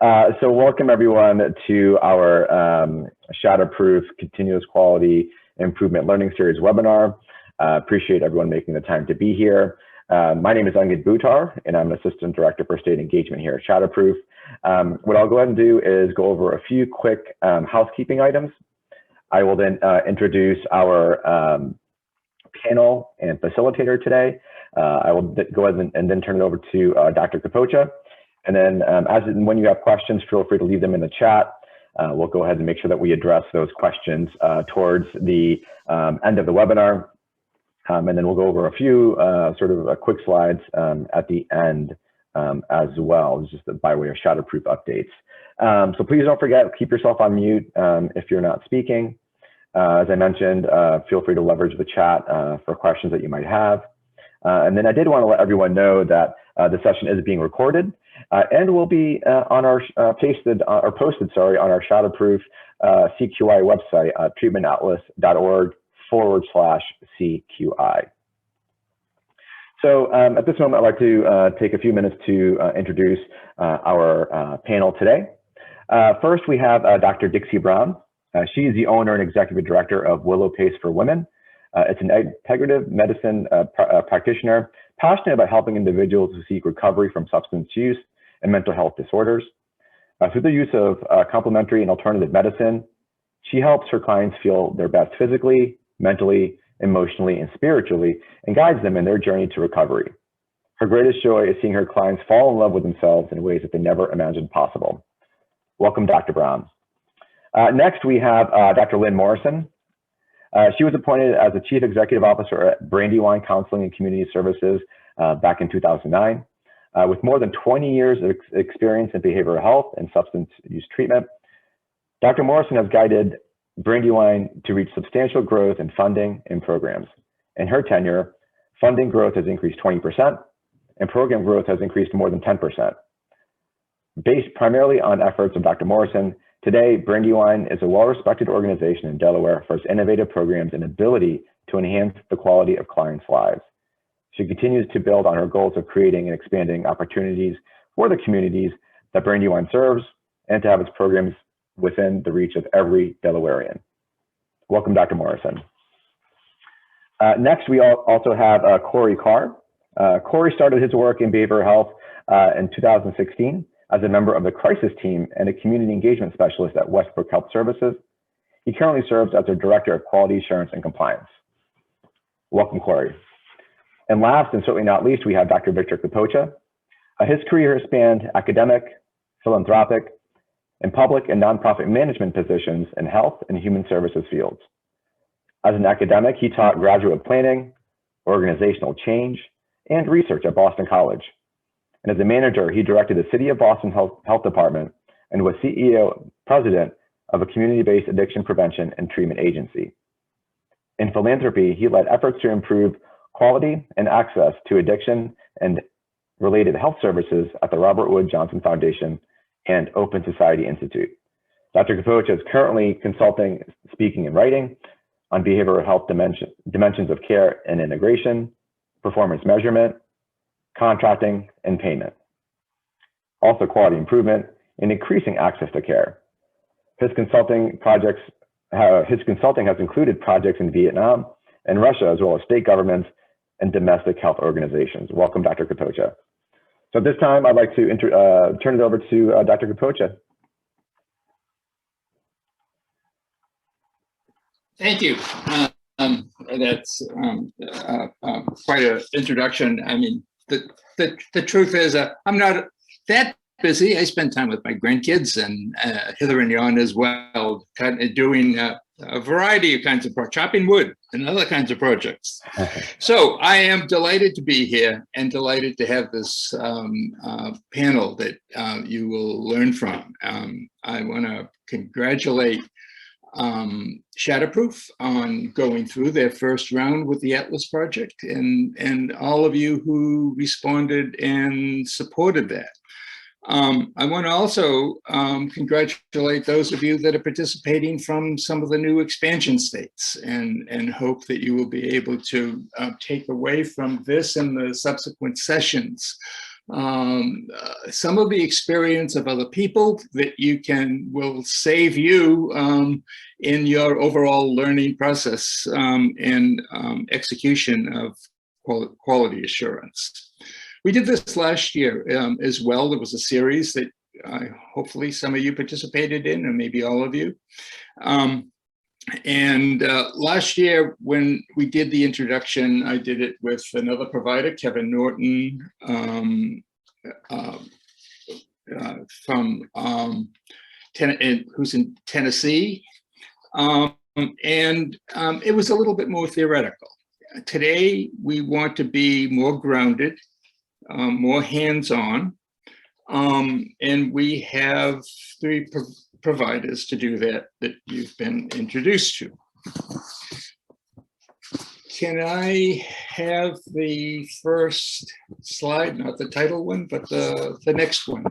So welcome everyone to our Shatterproof Continuous Quality Improvement Learning Series webinar. Appreciate everyone making the time to be here. My name is Angad Buttar, and I'm an Assistant Director for State Engagement here at Shatterproof. What I'll go ahead and do is go over a few quick housekeeping items. I will then introduce our panel and facilitator today. I will go ahead and then turn it over to Dr. Kapocha. And then as and when you have questions, feel free to leave them in the chat. We'll go ahead and make sure that we address those questions towards the end of the webinar. And then we'll go over a few quick slides at the end as well, just by way of Shatterproof updates. So please don't forget, keep yourself on mute if you're not speaking. As I mentioned, feel free to leverage the chat for questions that you might have. And then I did want to let everyone know that the session is being recorded and will be on our posted on our Shatterproof CQI website, treatmentatlas.org/CQI. So at this moment, I'd like to take a few minutes to introduce our panel today. First, we have Dr. Dixie Brown. She is the owner and executive director of Willow Pace for Women. It's an integrative medicine practitioner, passionate about helping individuals who seek recovery from substance use and mental health disorders. Through the use of complementary and alternative medicine, she helps her clients feel their best physically, mentally, emotionally, and spiritually, and guides them in their journey to recovery. Her greatest joy is seeing her clients fall in love with themselves in ways that they never imagined possible. Welcome, Dr. Brown. Next, we have Dr. Lynn Morrison. She was appointed as the Chief Executive Officer at Brandywine Counseling and Community Services back in 2009. With more than 20 years of experience in behavioral health and substance use treatment, Dr. Morrison has guided Brandywine to reach substantial growth in funding and programs. In her tenure, funding growth has increased 20% and program growth has increased more than 10%. Based primarily on efforts of Dr. Morrison, today, Brandywine is a well-respected organization in Delaware for its innovative programs and ability to enhance the quality of clients' lives. She continues to build on her goals of creating and expanding opportunities for the communities that Brandywine serves and to have its programs within the reach of every Delawarean. Welcome, Dr. Morrison. Next, we also have Corey Carr. Corey started his work in behavioral health in 2016 as a member of the crisis team and a community engagement specialist at Westbrook Health Services. He currently serves as their Director of Quality Assurance and Compliance. Welcome, Corey. And last, and certainly not least, we have Dr. Victor Kapocha. His career has spanned academic, philanthropic, and public and nonprofit management positions in health and human services fields. As an academic, he taught graduate planning, organizational change, and research at Boston College. And as a manager, he directed the City of Boston Health Department and was president of a community-based addiction prevention and treatment agency. In philanthropy, he led efforts to improve quality and access to addiction and related health services at the Robert Wood Johnson Foundation and Open Society Institute. Dr. Kapocha is currently consulting, speaking, and writing on behavioral health dimensions of care and integration, performance measurement, contracting, and payment. Also quality improvement and increasing access to care. His consulting has included projects in Vietnam and Russia, as well as state governments and domestic health organizations. Welcome, Dr. Kapocha. So at this time, I'd like to turn it over to Dr. Kapocha. Thank you. That's quite an introduction. I mean, the truth is I'm not that busy. I spend time with my grandkids and hither and yon as well, doing a variety of kinds of projects, chopping wood and other kinds of projects. So I am delighted to be here and delighted to have this panel that you will learn from. I want to congratulate Shatterproof on going through their first round with the Atlas project and all of you who responded and supported that. I want to also congratulate those of you that are participating from some of the new expansion states and hope that you will be able to take away from this and the subsequent sessions some of the experience of other people that will save you in your overall learning process and execution of quality assurance. We did this last year as well. There was a series that hopefully some of you participated in, or maybe all of you. Last year, when we did the introduction, I did it with another provider, Kevin Norton, who's in Tennessee. It was a little bit more theoretical. Today, we want to be more grounded, more hands-on, and we have three providers to do that you've been introduced to. Can I have the first slide, not the title one, but the next one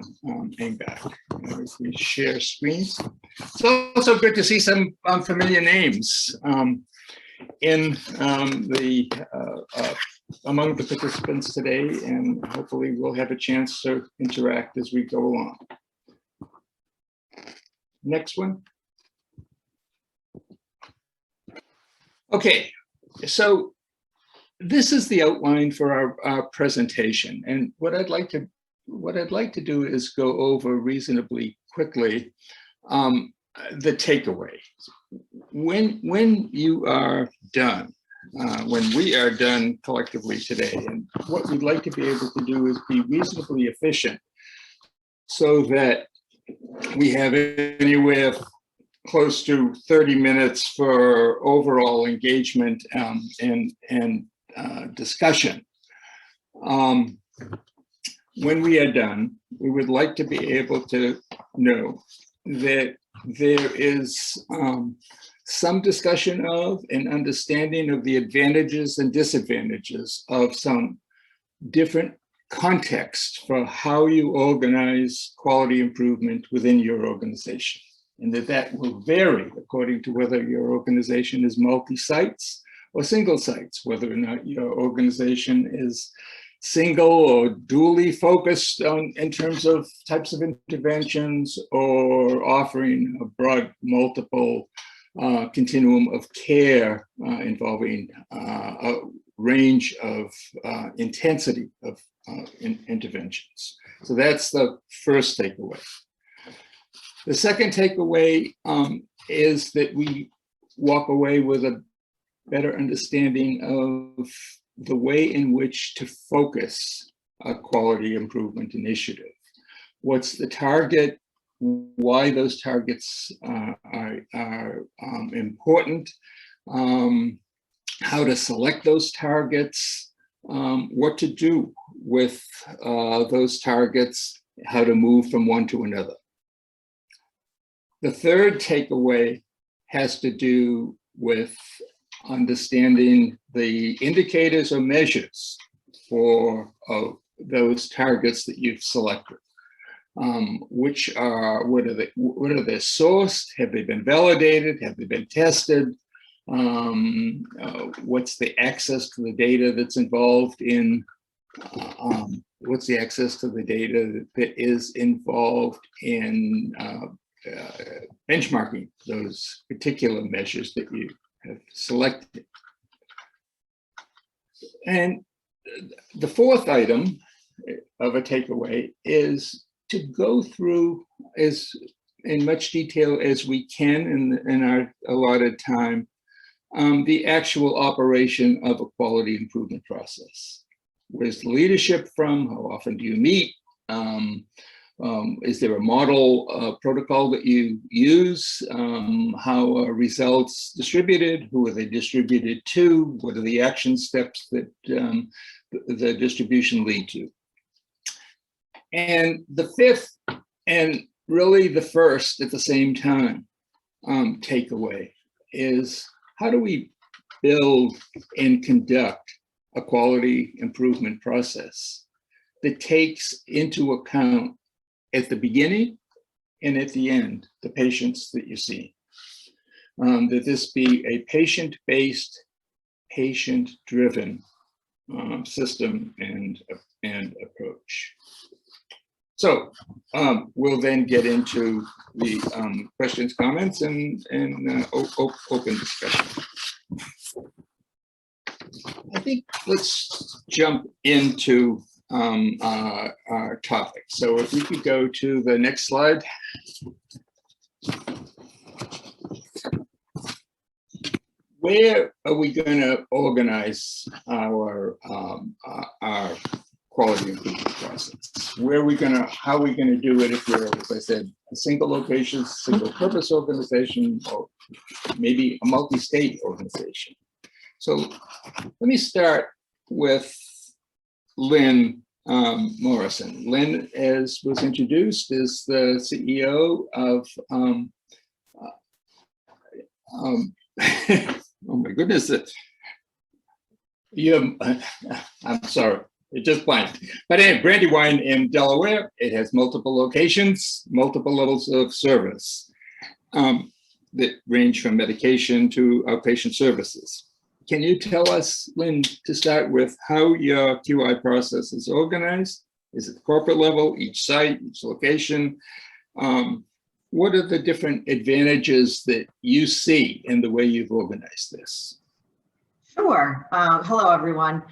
aimed back? If we share screens. It's also good to see some familiar names among the participants today, and hopefully we'll have a chance to interact as we go along. Next one. Okay, so this is the outline for our presentation, and what I'd like to do is go over reasonably quickly the takeaway. When you are done, when we are done collectively today, and what we'd like to be able to do is be reasonably efficient so that we have anywhere close to 30 minutes for overall engagement and discussion. When we are done, we would like to be able to know that there is some discussion of and understanding of the advantages and disadvantages of some different context for how you organize quality improvement within your organization, and that will vary according to whether your organization is multi-sites or single sites, whether or not your organization is single or dually focused in terms of types of interventions, or offering a broad multiple continuum of care involving a range of intensity of interventions. So that's the first takeaway. The second takeaway is that we walk away with a better understanding of the way in which to focus a quality improvement initiative. What's the target? Why those targets are important? How to select those targets? What to do with those targets? How to move from one to another? The third takeaway has to do with understanding the indicators or measures for those targets that you've selected. What are they sourced? Have they been validated? Have they been tested? What's the access to the data that's involved in what's the access to the data that is involved in benchmarking those particular measures that you have selected? And the fourth item of a takeaway is to go through as in much detail as we can in our allotted time the actual operation of a quality improvement process. Where's the leadership from? How often do you meet? Is there a model protocol that you use? How are results distributed? Who are they distributed to? What are the action steps that the distribution lead to? And the fifth, and really the first at the same time, takeaway is, how do we build and conduct a quality improvement process that takes into account at the beginning and at the end the patients that you see? That this be a patient-based, patient-driven system and and approach. So we'll then get into the questions, comments, and open discussion. I think let's jump into our topic. So if we could go to the next slide. Where are we going to organize our quality improvement process? Where are we going to, how are we going to do it if we're, as I said, a single location, single purpose organization, or maybe a multi-state organization? So let me start with Lynn Morrison. Lynn, as was introduced, is the CEO of oh my goodness, I'm sorry, it just blanked. But anyway, Brandywine in Delaware, it has multiple locations, multiple levels of service that range from medication to outpatient services. Can you tell us, Lynn, to start with, how your QI process is organized? Is it the corporate level, each site, each location? What are the different advantages that you see in the way you've organized this? Sure. Hello, everyone.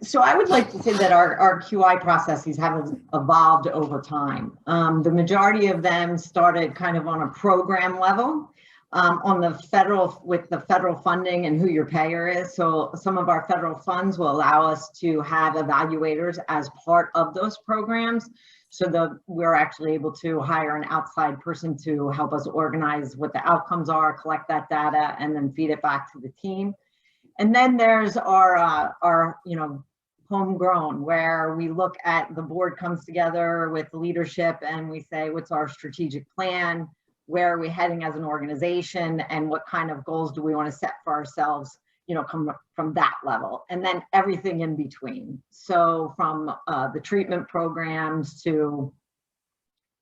So I would like to say that our QI processes have evolved over time. The majority of them started kind of on a program level, on the federal, with the federal funding and who your payer is. So some of our federal funds will allow us to have evaluators as part of those programs. So we're actually able to hire an outside person to help us organize what the outcomes are, collect that data, and then feed it back to the team. And then there's our homegrown, where we look at, the board comes together with leadership and we say, what's our strategic plan? Where are we heading as an organization? And what kind of goals do we want to set for ourselves, come from that level? And then everything in between. So from the treatment programs to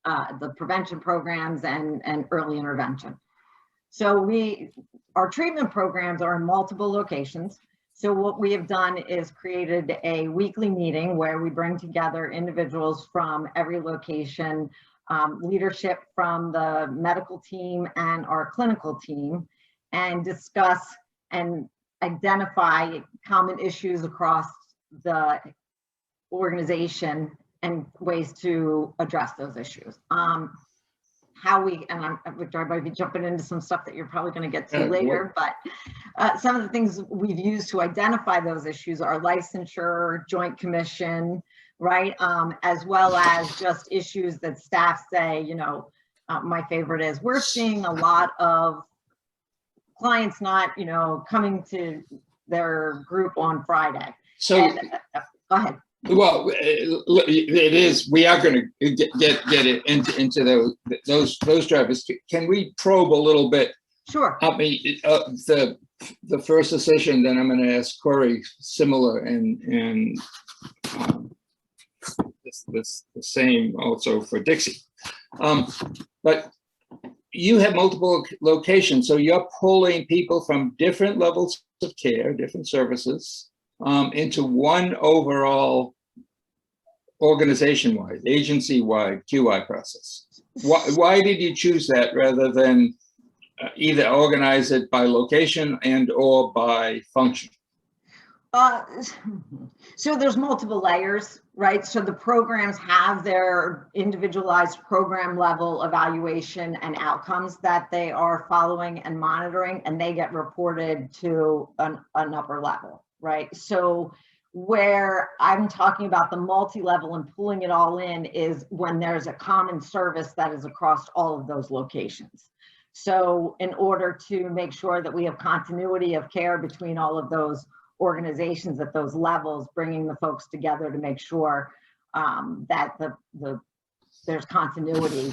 the prevention programs and early intervention. So our treatment programs are in multiple locations. So what we have done is created a weekly meeting where we bring together individuals from every location, leadership from the medical team and our clinical team, and discuss and identify common issues across the organization and ways to address those issues. Victor, I might be jumping into some stuff that you're probably going to get to later, but some of the things we've used to identify those issues are licensure, joint commission, right? As well as just issues that staff say, my favorite is, we're seeing a lot of clients not, coming to their group on Friday. So go ahead. Well, it is. We are going to get it into those drivers. Can we probe a little bit? Sure. I mean, the first decision. Then I'm going to ask Corey similar, and the same also for Dixie. But you have multiple locations, so you're pulling people from different levels of care, different services, into one overall organization-wide, agency-wide QI process. Why did you choose that rather than either organize it by location and or by function? So there's multiple layers, right? So the programs have their individualized program level evaluation and outcomes that they are following and monitoring, and they get reported to an upper level, right? So where I'm talking about the multi-level and pulling it all in is when there's a common service that is across all of those locations. So in order to make sure that we have continuity of care between all of those organizations at those levels, bringing the folks together to make sure that there's continuity,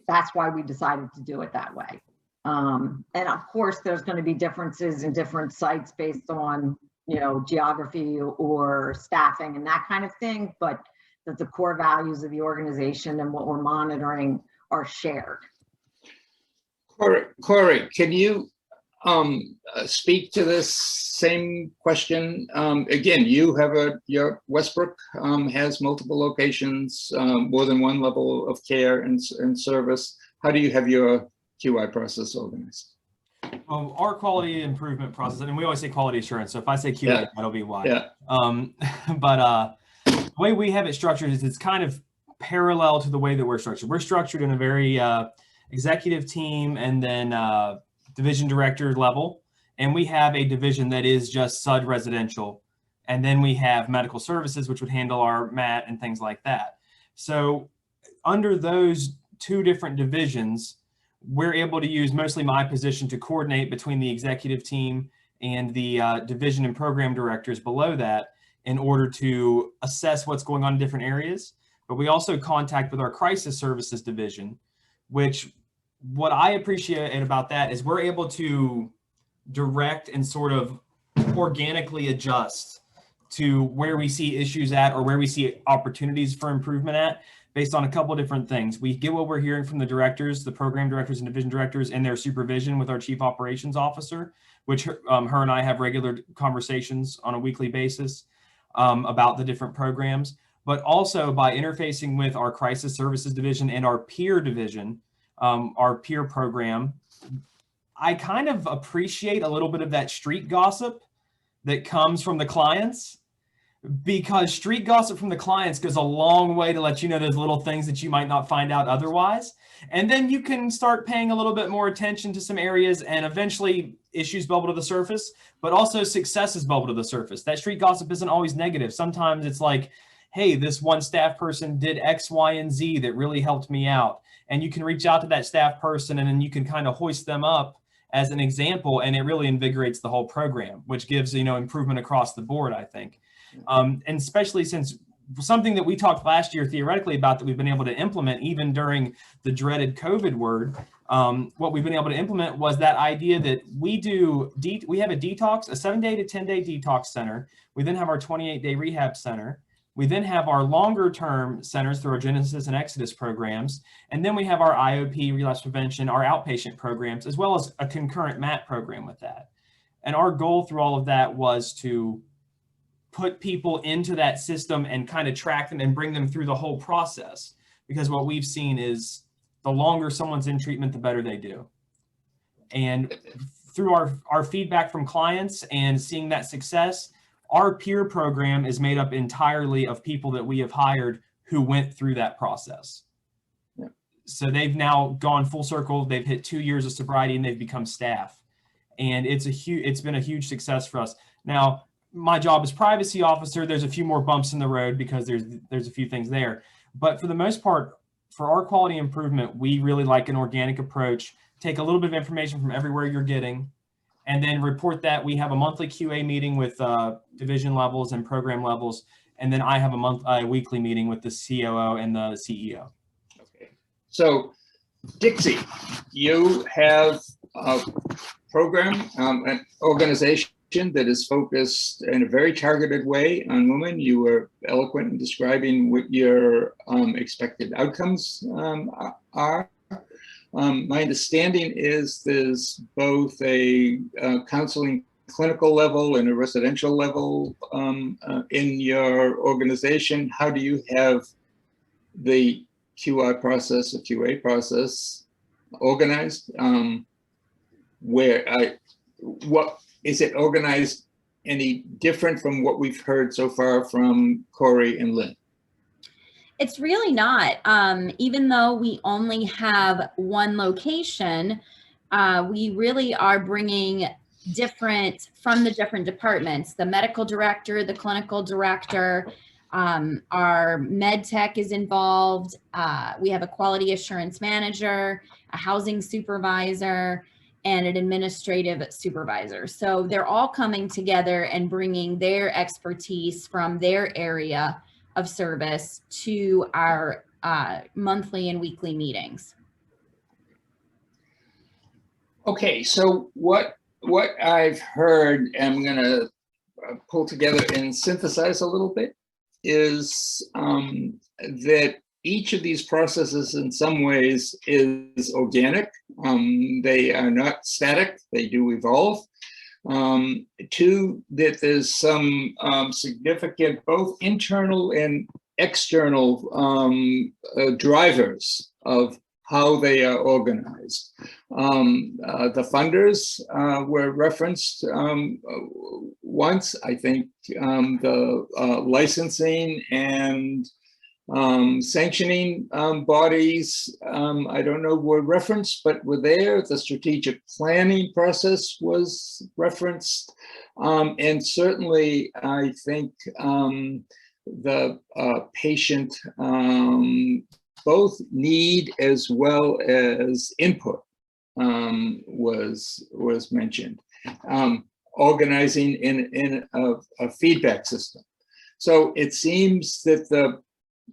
that's why we decided to do it that way. And of course, there's going to be differences in different sites based on geography or staffing and that kind of thing, but that the core values of the organization and what we're monitoring are shared. Corey, can you speak to this same question? Again, you have your Westbrook has multiple locations, more than one level of care and service. How do you have your QI process organized? Our quality improvement process, and we always say quality assurance. So if I say QA, Yeah. that'll be why. Yeah. But the way we have it structured is it's kind of parallel to the way that we're structured. We're structured in a very executive team and then division director level. And we have a division that is just SUD residential. And then we have medical services, which would handle our MAT and things like that. So under those two different divisions, we're able to use mostly my position to coordinate between the executive team and the division and program directors below that in order to assess what's going on in different areas. But we also contact with our crisis services division, which what I appreciate about that is we're able to direct and sort of organically adjust to where we see issues at or where we see opportunities for improvement at based on a couple of different things. We get what we're hearing from the directors, the program directors and division directors and their supervision with our chief operations officer, which her and I have regular conversations on a weekly basis about the different programs, but also by interfacing with our crisis services division and our peer division, our peer program. I kind of appreciate a little bit of that street gossip that comes from the clients, because street gossip from the clients goes a long way to let you know those little things that you might not find out otherwise. And then you can start paying a little bit more attention to some areas, and eventually issues bubble to the surface, but also successes bubble to the surface. That street gossip isn't always negative. Sometimes it's like, hey, this one staff person did X, Y, and Z that really helped me out. And you can reach out to that staff person and then you can kind of hoist them up as an example, and it really invigorates the whole program, which gives, improvement across the board, I think. And especially since something that we talked last year theoretically about that we've been able to implement even during the dreaded COVID word, what we've been able to implement was that idea that we have a detox, a 7-day to 10-day detox center. We then have our 28-day rehab center. We then have our longer term centers through our Genesis and Exodus programs. And then we have our IOP, relapse prevention, our outpatient programs, as well as a concurrent MAT program with that. And our goal through all of that was to put people into that system and kind of track them and bring them through the whole process. Because what we've seen is the longer someone's in treatment, the better they do. And through our feedback from clients and seeing that success, our peer program is made up entirely of people that we have hired who went through that process. Yeah. So they've now gone full circle. They've hit 2 years of sobriety and they've become staff. And it's been a huge success for us. Now, my job as privacy officer, there's a few more bumps in the road because there's a few things there. But for the most part, for our quality improvement, we really like an organic approach. Take a little bit of information from everywhere you're getting, and then report that. We have a monthly QA meeting with division levels and program levels. And then I have a weekly meeting with the COO and the CEO. Okay. So Dixie, you have a program, an organization that is focused in a very targeted way on women. You were eloquent in describing what your expected outcomes are. My understanding is there's both a counseling clinical level and a residential level in your organization. How do you have the QI process or QA process organized? What is it organized any different from what we've heard so far from Corey and Lynn? It's really not. Even though we only have one location, we really are bringing from the different departments, the medical director, the clinical director, our med tech is involved. We have a quality assurance manager, a housing supervisor, and an administrative supervisor. So they're all coming together and bringing their expertise from their area of service to our monthly and weekly meetings. Okay, so what I've heard, and I'm gonna pull together and synthesize a little bit, is that each of these processes in some ways is organic. They are not static, they do evolve. Two, that there's some significant both internal and external drivers of how they are organized. The funders were referenced once. I think the licensing and sanctioning bodies, I don't know, were referenced, but were there. The strategic planning process was referenced. And certainly, I think the patient both need as well as input was mentioned. Organizing in a feedback system. So it seems that the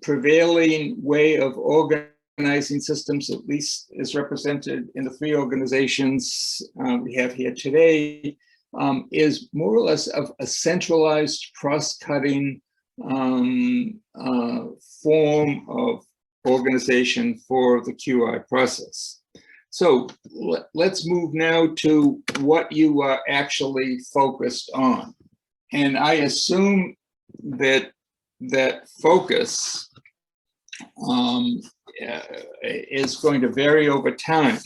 prevailing way of organizing systems, at least is represented in the three organizations we have here today, is more or less of a centralized cross-cutting form of organization for the QI process. So let's move now to what you are actually focused on. And I assume that that focus is going to vary over time.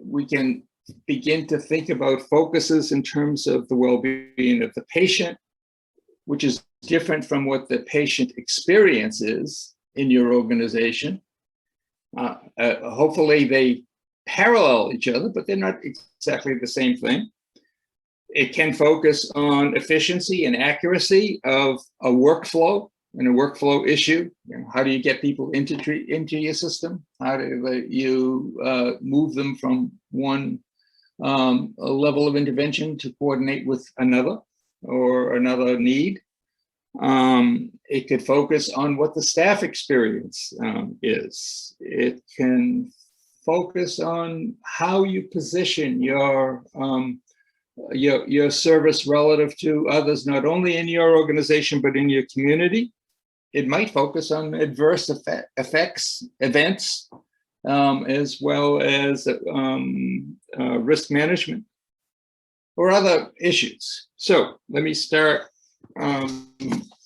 We can begin to think about focuses in terms of the well-being of the patient, which is different from what the patient experience is in your organization. Hopefully they parallel each other, but they're not exactly the same thing. It can focus on efficiency and accuracy of a workflow and a workflow issue. You know, how do you get people into your system? How do you move them from one level of intervention to coordinate with another or another need? It could focus on what the staff experience is. It can focus on how you position your service relative to others, not only in your organization, but in your community. It might focus on adverse events, as well as risk management or other issues. So let me start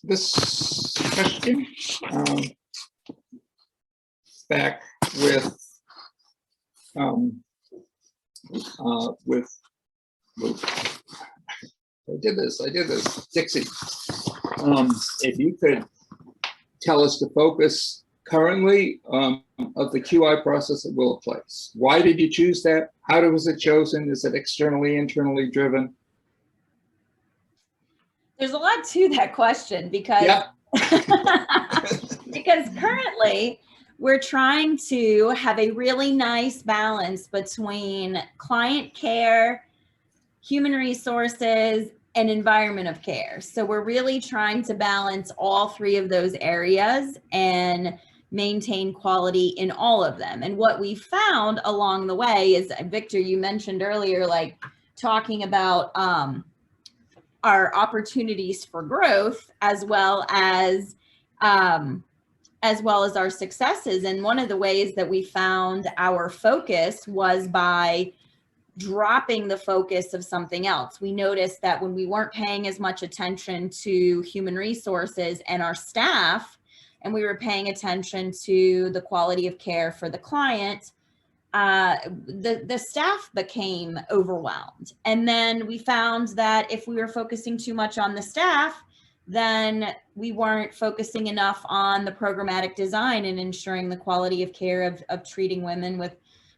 this question back with I did this, Dixie. If you could tell us the focus currently of the QI process at Willow Place. Why did you choose that? How was it chosen? Is it externally, internally driven? There's a lot to that question because, yep. because currently we're trying to have a really nice balance between client care, human resources, and environment of care. So we're really trying to balance all three of those areas and maintain quality in all of them. And what we found along the way is, Victor, you mentioned earlier, like talking about our opportunities for growth as well as our successes. And one of the ways that we found our focus was by dropping the focus of something else. We noticed that when we weren't paying as much attention to human resources and our staff, and we were paying attention to the quality of care for the client, the staff became overwhelmed. And then we found that if we were focusing too much on the staff, then we weren't focusing enough on the programmatic design and ensuring the quality of care of treating women with,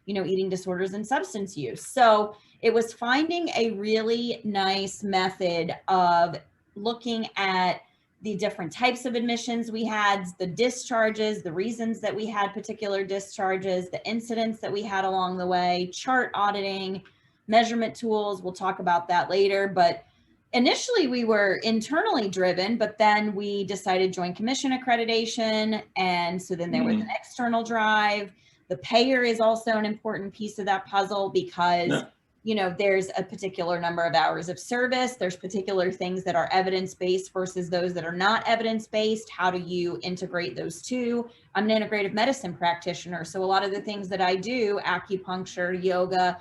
eating disorders and substance use. So it was finding a really nice method of looking at the different types of admissions we had, the discharges, the reasons that we had particular discharges, the incidents that we had along the way, chart auditing, measurement tools. We'll talk about that later. But initially we were internally driven, but then we decided Joint Commission accreditation. And so then there was an external drive. The payer is also an important piece of that puzzle because there's a particular number of hours of service. There's particular things that are evidence-based versus those that are not evidence-based. How do you integrate those two? I'm an integrative medicine practitioner. So a lot of the things that I do, acupuncture, yoga,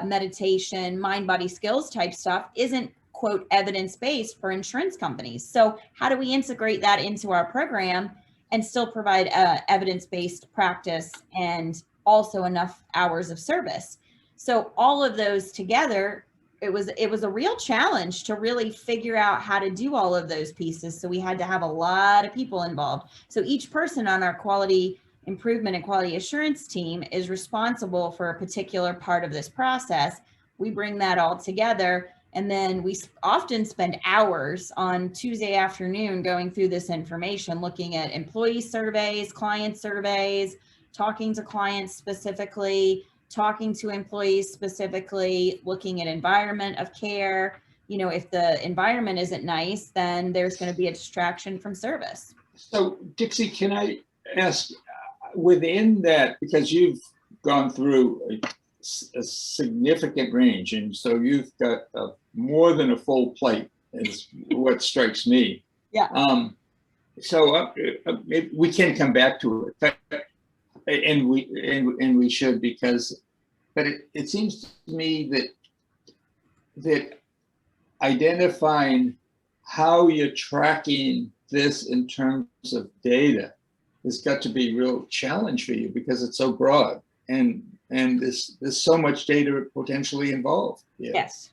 meditation, mind, body skills type stuff isn't quote evidence-based for insurance companies. So how do we integrate that into our program and still provide evidence-based practice and also enough hours of service? So all of those together, it was a real challenge to really figure out how to do all of those pieces. So we had to have a lot of people involved. So each person on our quality improvement and quality assurance team is responsible for a particular part of this process. We bring that all together, and then we often spend hours on Tuesday afternoon going through this information, looking at employee surveys, client surveys, talking to clients specifically, talking to employees specifically, looking at environment of care. If the environment isn't nice, then there's going to be a distraction from service. So Dixie, can I ask, within that, because you've gone through a significant range, and so you've got more than a full plate, is what strikes me. Yeah. So we can come back to it, and we should, but it seems to me that identifying how you're tracking this in terms of data has got to be a real challenge for you, because it's so broad and there's so much data potentially involved. Yeah. Yes.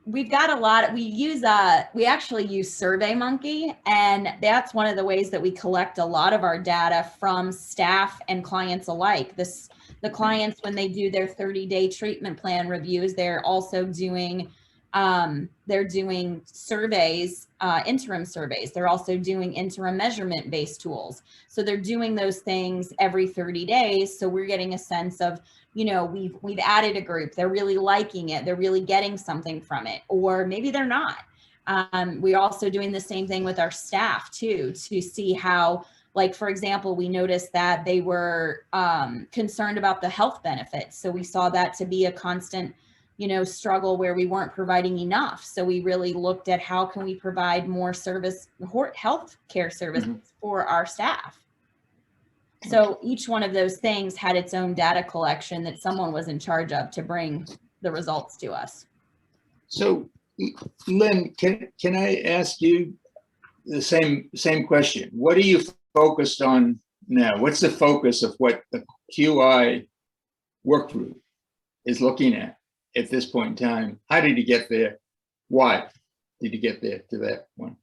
We've got a lot. We actually use SurveyMonkey, and that's one of the ways that we collect a lot of our data from staff and clients alike. The clients, when they do their 30-day treatment plan reviews, they're also doing surveys, interim surveys. They're also doing interim measurement-based tools. So they're doing those things every 30 days. So we're getting a sense of, we've added a group, they're really liking it, they're really getting something from it, or maybe they're not. We're also doing the same thing with our staff too, to see how, like, for example, we noticed that they were concerned about the health benefits. So we saw that to be a constant struggle where we weren't providing enough. So we really looked at how can we provide more health care services for our staff. So each one of those things had its own data collection that someone was in charge of to bring the results to us. So Lynn, can I ask you the same question? What are you focused on now? What's the focus of what the QI work group is looking at this point in time? How did you get there? Why did you get there to that one?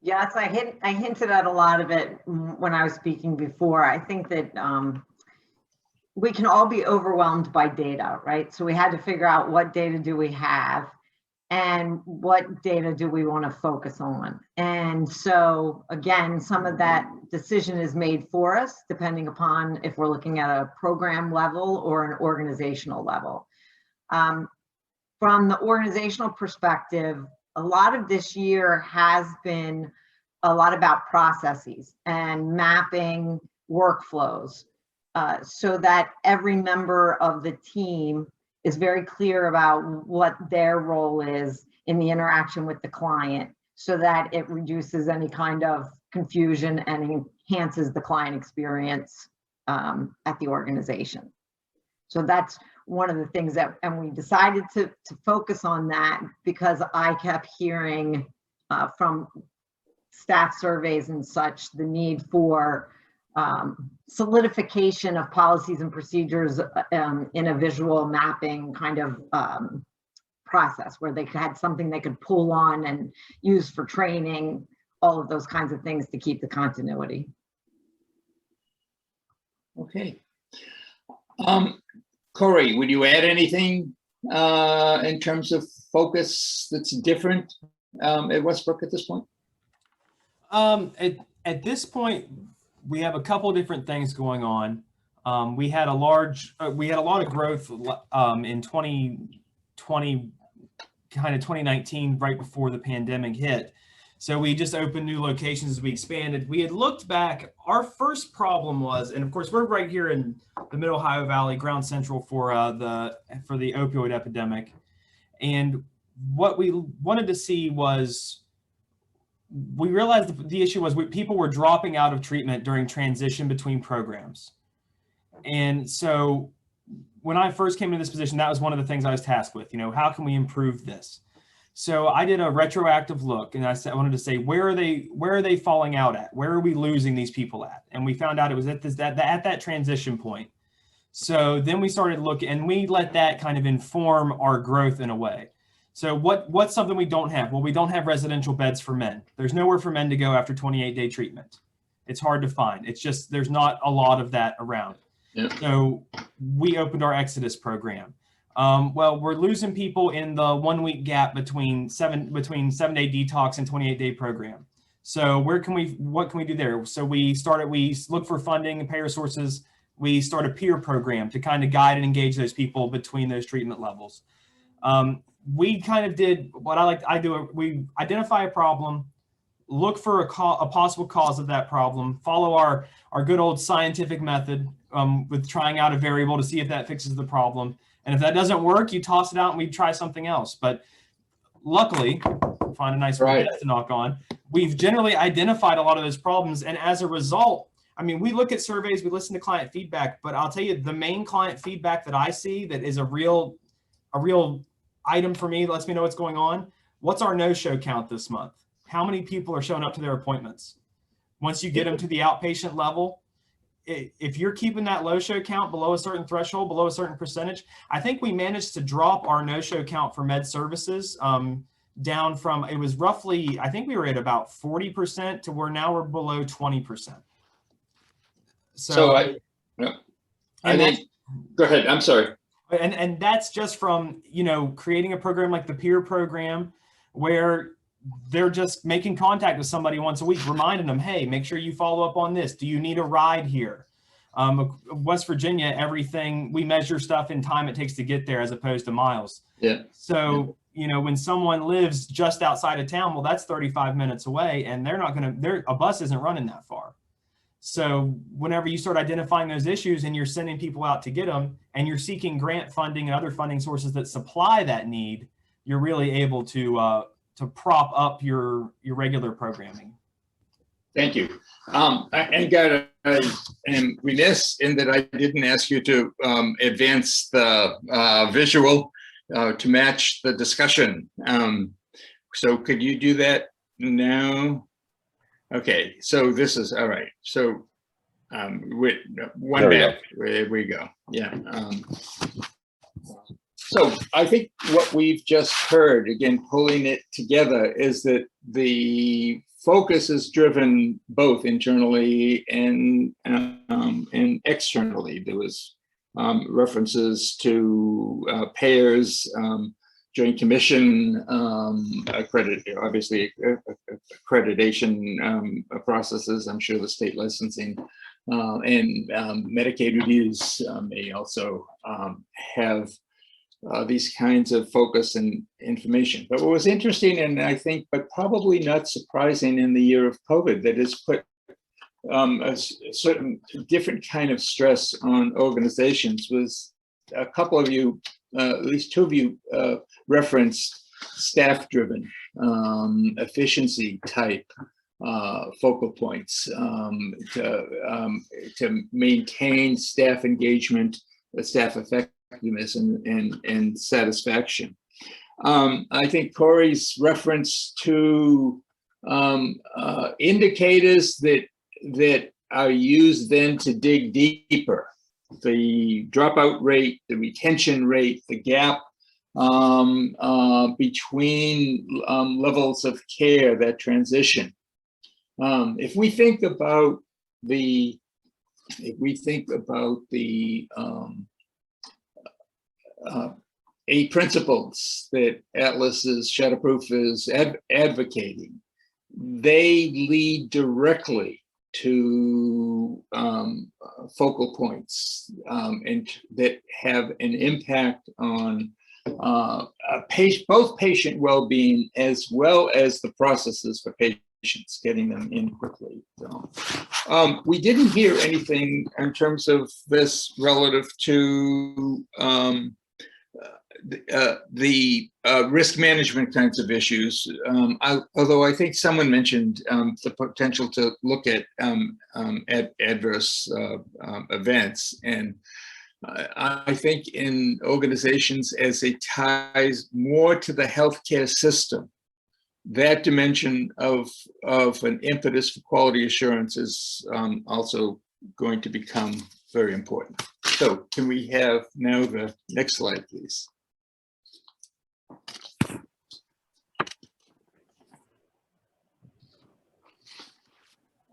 Yes, I hinted at a lot of it when I was speaking before. I think that we can all be overwhelmed by data, right? So we had to figure out what data do we have and what data do we want to focus on. And so again, some of that decision is made for us depending upon if we're looking at a program level or an organizational level. From the organizational perspective, a lot of this year has been a lot about processes and mapping workflows so that every member of the team is very clear about what their role is in the interaction with the client, so that it reduces any kind of confusion and enhances the client experience at the organization. So that's one of the things that, and we decided to focus on that because I kept hearing from staff surveys and such, the need for solidification of policies and procedures in a visual mapping kind of process where they had something they could pull on and use for training, all of those kinds of things to keep the continuity. Okay. Corey, would you add anything in terms of focus that's different at Westbrook at this point? At this point, we have a couple of different things going on. We had a lot of growth in 2020, kind of 2019, right before the pandemic hit. So we just opened new locations as we expanded. We had looked back. Our first problem was, and of course, we're right here in the Mid Ohio Valley, ground central for the opioid epidemic. And what we wanted to see was, we realized the issue was people were dropping out of treatment during transition between programs. And so when I first came into this position, that was one of the things I was tasked with, how can we improve this? So I did a retroactive look, and I wanted to say, where are they falling out at? Where are we losing these people at? And we found out it was at that transition point. So then we started looking, and we let that kind of inform our growth in a way. So what's something we don't have? Well, we don't have residential beds for men. There's nowhere for men to go after 28-day treatment. It's hard to find. It's just, there's not a lot of that around. Yeah. So we opened our Exodus program. Well, we're losing people in the 1 week gap between 7-day detox and 28-day program. So what can we do there? So we look for funding and payer sources. We start a peer program to kind of guide and engage those people between those treatment levels. We kind of did what we identify a problem, look for a possible cause of that problem, follow our good old scientific method with trying out a variable to see if that fixes the problem. And if that doesn't work, you toss it out and we try something else. But luckily, find a nice wood to knock on, we've generally identified a lot of those problems. And as a result, I mean, we look at surveys, we listen to client feedback, but I'll tell you, the main client feedback that I see that is a real item for me, lets me know what's going on. What's our no-show count this month? How many people are showing up to their appointments? Once you get them to the outpatient level, if you're keeping that low show count below a certain threshold, below a certain percentage, I think we managed to drop our no-show count for med services down from, it was roughly, I think we were at about 40% to where now we're below 20%. So I think, go ahead, I'm sorry. And that's just from, creating a program like the peer program where they're just making contact with somebody once a week, reminding them, hey, make sure you follow up on this. Do you need a ride here? West Virginia, everything, we measure stuff in time it takes to get there as opposed to miles. Yeah. So, when someone lives just outside of town, well, that's 35 minutes away and a bus isn't running that far. So whenever you start identifying those issues and you're sending people out to get them and you're seeking grant funding and other funding sources that supply that need, you're really able to prop up your regular programming. Thank you. I am remiss in that I didn't ask you to advance the visual to match the discussion. So could you do that now? Okay, so this is all right. So with one back, there we go. Yeah. So I think what we've just heard, again, pulling it together, is that the focus is driven both internally and externally. There was references to payers, Joint Commission, accreditation processes. I'm sure the state licensing and Medicaid reviews may also have these kinds of focus and information. But what was interesting, and I think, but probably not surprising in the year of COVID, that has put a certain different kind of stress on organizations, was a couple of you, at least two of you, referenced staff-driven, efficiency type focal points to maintain staff engagement, staff effectiveness, and satisfaction. I think Corey's reference to indicators that are used then to dig deeper. The dropout rate, the retention rate, the gap between levels of care, that transition. If we think about the eight principles that Atlas's Shatterproof is advocating, they lead directly to focal points and that have an impact on both patient well-being as well as the processes for patient patients, getting them in quickly. So, we didn't hear anything in terms of this relative to the risk management kinds of issues. Although I think someone mentioned the potential to look at adverse events, and I think in organizations as it ties more to the healthcare system, that dimension of an impetus for quality assurance is also going to become very important. So can we have now the next slide, please?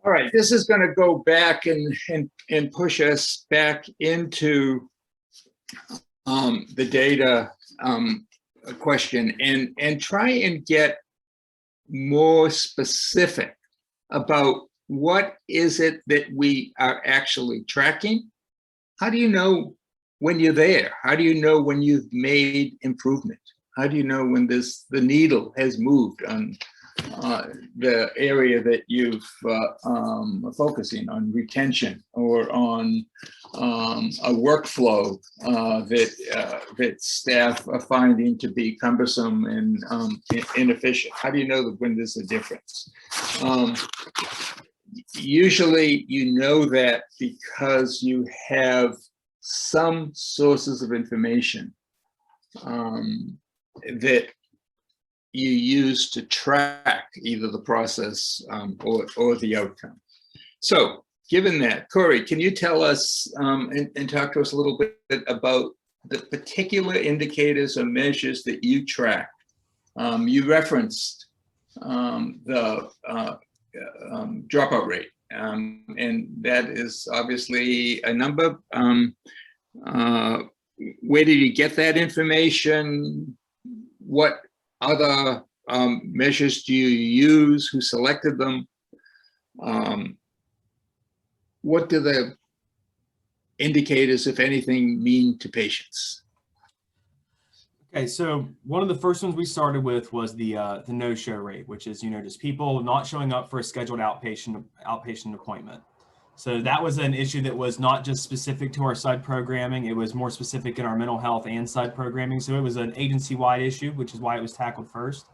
All right, this is going to go back and push us back into the data question and try and get more specific about what is it that we are actually tracking. How do you know when you're there? How do you know when you've made improvement? How do you know when the needle has moved on the area that you've focusing on, retention, or on a workflow that staff are finding to be cumbersome and inefficient? How do you know when there's a difference? Usually you know that because you have some sources of information that you use to track either the process or the outcome. So given that, Corey, can you tell us and talk to us a little bit about the particular indicators or measures that you track? You referenced the dropout rate, and that is obviously a number. Where did you get that information? What other measures do you use? Who selected them? What do the indicators, if anything, mean to patients? Okay, so one of the first ones we started with was the no-show rate, which is, just people not showing up for a scheduled outpatient appointment. So that was an issue that was not just specific to our side programming, it was more specific in our mental health and side programming. So it was an agency-wide issue, which is why it was tackled first.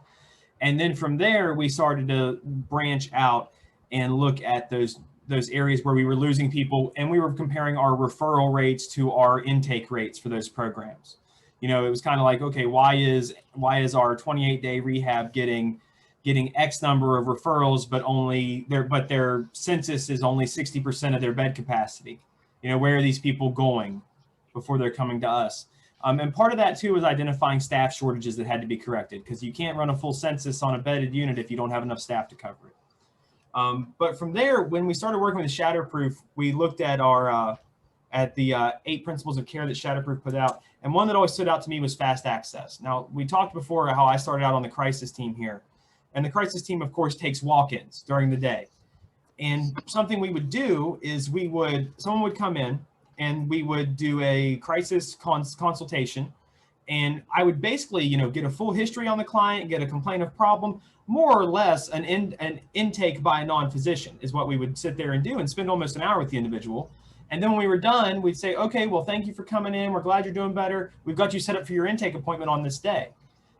And then from there, we started to branch out and look at those areas where we were losing people, and we were comparing our referral rates to our intake rates for those programs. It was kind of like, okay, why is our 28-day rehab getting X number of referrals, but their census is only 60% of their bed capacity? Where are these people going before they're coming to us? And part of that too was identifying staff shortages that had to be corrected, because you can't run a full census on a bedded unit if you don't have enough staff to cover it. But from there, when we started working with Shatterproof, we looked at the 8 principles of care that Shatterproof put out. And one that always stood out to me was fast access. Now, we talked before how I started out on the crisis team here. And the crisis team, of course, takes walk-ins during the day. And something we would do is someone would come in and we would do a crisis consultation. And I would basically, get a full history on the client, get a complaint of problem, more or less an intake by a non-physician is what we would sit there and do, and spend almost an hour with the individual. And then when we were done, we'd say, okay, well, thank you for coming in. We're glad you're doing better. We've got you set up for your intake appointment on this day.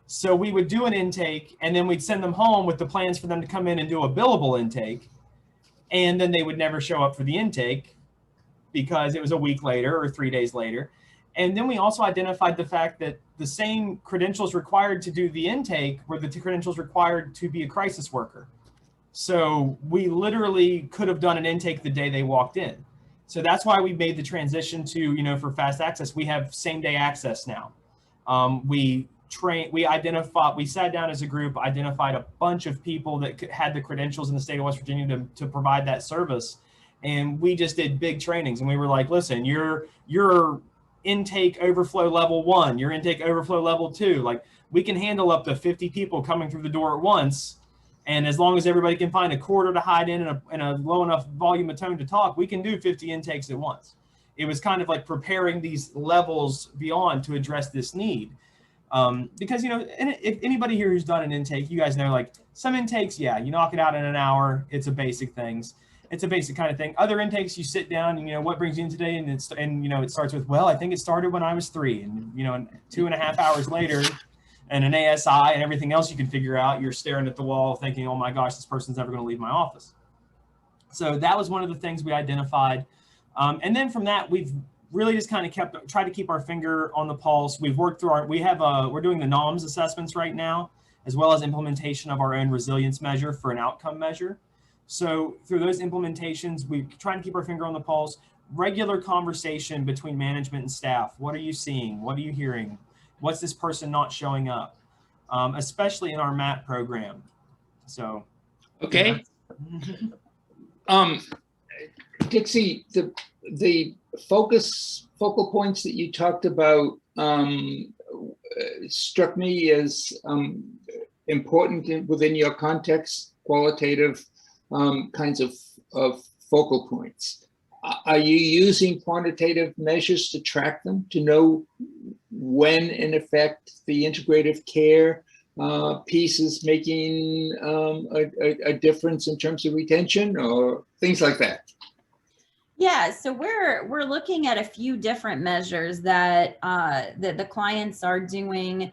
So we would do an intake, and then we'd send them home with the plans for them to come in and do a billable intake. And then they would never show up for the intake because it was a week later or 3 days later. And then we also identified the fact that the same credentials required to do the intake were the credentials required to be a crisis worker. So we literally could have done an intake the day they walked in. So that's why we made the transition to, for fast access, we have same day access now. We sat down as a group, identified a bunch of people that had the credentials in the state of West Virginia to provide that service. And we just did big trainings, and we were like, listen, your intake overflow level 1, your intake overflow level 2, like we can handle up to 50 people coming through the door at once. And as long as everybody can find a corridor to hide in and a low enough volume of tone to talk, we can do 50 intakes at once. It was kind of like preparing these levels beyond to address this need. Because, you know, and if anybody here who's done an intake, you guys know, like some intakes, yeah, you knock it out in an hour. It's a basic things. It's a basic kind of thing. Other intakes, you sit down and, you know, what brings you in today? And you know, it starts with, well, I think it started when I was 3, and, you know, and 2.5 hours later, and an ASI and everything else you can figure out, you're staring at the wall thinking, oh my gosh, this person's never going to leave my office. So that was one of the things we identified. And then from that, we've really just kind of tried to keep our finger on the pulse. We've worked through we're doing the NOMS assessments right now, as well as implementation of our own resilience measure for an outcome measure. So through those implementations, we try to keep our finger on the pulse. Regular conversation between management and staff. What are you seeing? What are you hearing? What's this person not showing up? Especially in our MAT program. So. Okay. Dixie, the focal points that you talked about struck me as important within your context, qualitative kinds of focal points. Are you using quantitative measures to track them, to know when, in effect, the integrative care piece is making a difference in terms of retention or things like that? Yeah, so we're looking at a few different measures that that the clients are doing.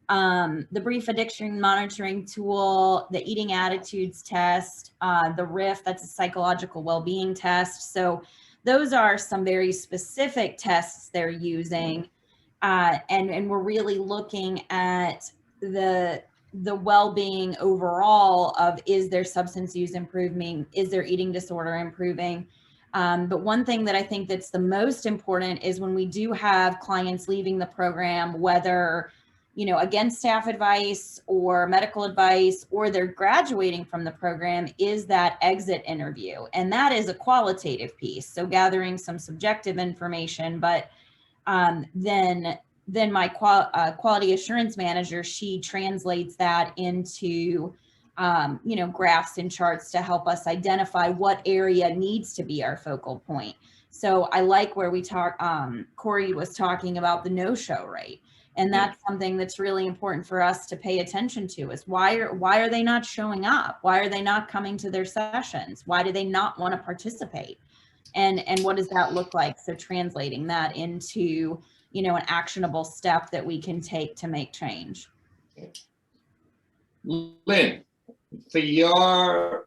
The brief addiction monitoring tool, the eating attitudes test, the RIF, that's a psychological well-being test. So those are some very specific tests they're using. And we're really looking at the well-being overall of, is their substance use improving? Is their eating disorder improving? But one thing that I think that's the most important is when we do have clients leaving the program, whether, you know, against staff advice or medical advice, or they're graduating from the program, is that exit interview. And that is a qualitative piece. So gathering some subjective information, but then my quality assurance manager, she translates that into you know, graphs and charts to help us identify what area needs to be our focal point. So I like where we Corey was talking about the no-show rate. And that's something that's really important for us to pay attention to, is why are they not showing up? Why are they not coming to their sessions? Why do they not want to participate? And what does that look like? So translating that into, you know, an actionable step that we can take to make change. Lynn, for your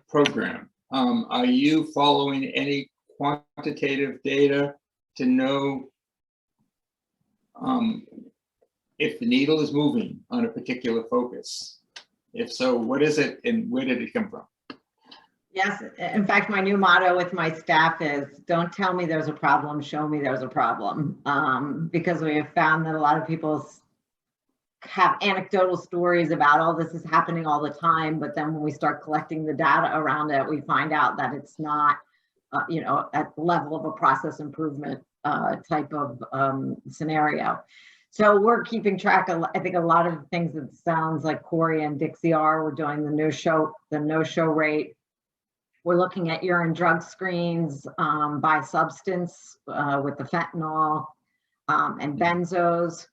program, are you following any quantitative data to know if the needle is moving on a particular focus? If so, what is it and where did it come from? Yes, in fact, my new motto with my staff is, don't tell me there's a problem, show me there's a problem. Because we have found that a lot of people have anecdotal stories about, oh, this is happening all the time, but then when we start collecting the data around it, we find out that it's not, you know, at the level of a process improvement type of scenario. So we're keeping track of, I think, a lot of things that sounds like Corey and Dixie are. We're doing the no-show rate. We're looking at urine drug screens by substance with the fentanyl and benzos,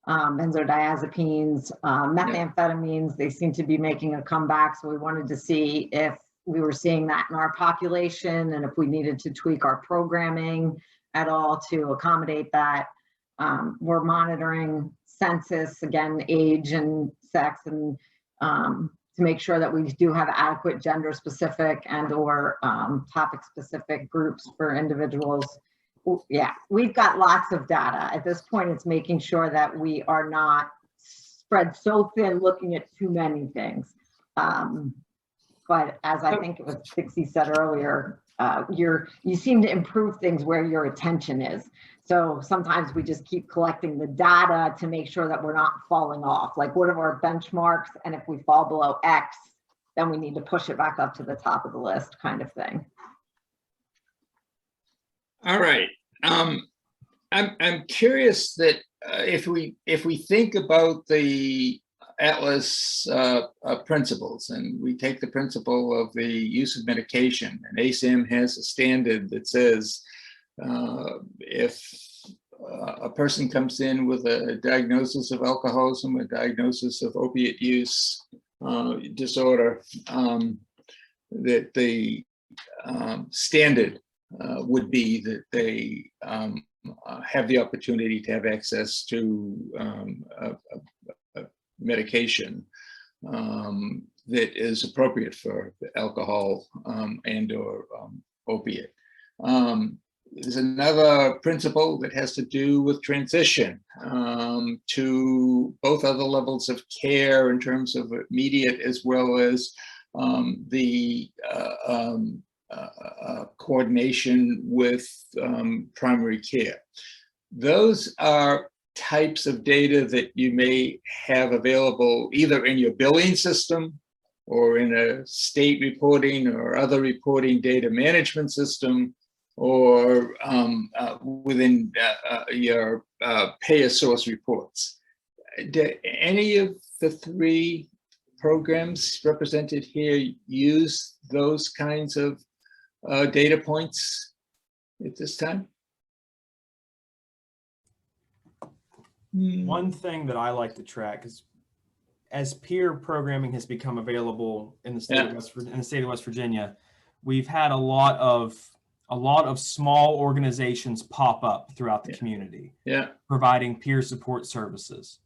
benzodiazepines, methamphetamines. They seem to be making a comeback. So we wanted to see if we were seeing that in our population and if we needed to tweak our programming at all to accommodate that. We're monitoring census, again, age and sex, and to make sure that we do have adequate gender specific and or topic specific groups for individuals. Yeah, we've got lots of data. At this point, it's making sure that we are not spread so thin looking at too many things. But as I think it was Dixie said earlier, you seem to improve things where your attention is. So sometimes we just keep collecting the data to make sure that we're not falling off. Like, what are our benchmarks? And if we fall below X, then we need to push it back up to the top of the list, kind of thing. All right. I'm curious that if we think about the Atlas principles, and we take the principle of the use of medication, and ASAM has a standard that says if a person comes in with a diagnosis of alcoholism, a diagnosis of opiate use disorder, that the standard would be that they have the opportunity to have access to a medication that is appropriate for alcohol and or opiate. There's another principle that has to do with transition to both other levels of care in terms of immediate as well as the coordination with primary care. Those are types of data that you may have available either in your billing system or in a state reporting or other reporting data management system, or within your payer source reports. Do any of the three programs represented here use those kinds of data points at this time? One thing that I like to track is, as peer programming has become available in the state of West Virginia, we've had a lot of small organizations pop up throughout the community, providing peer support services.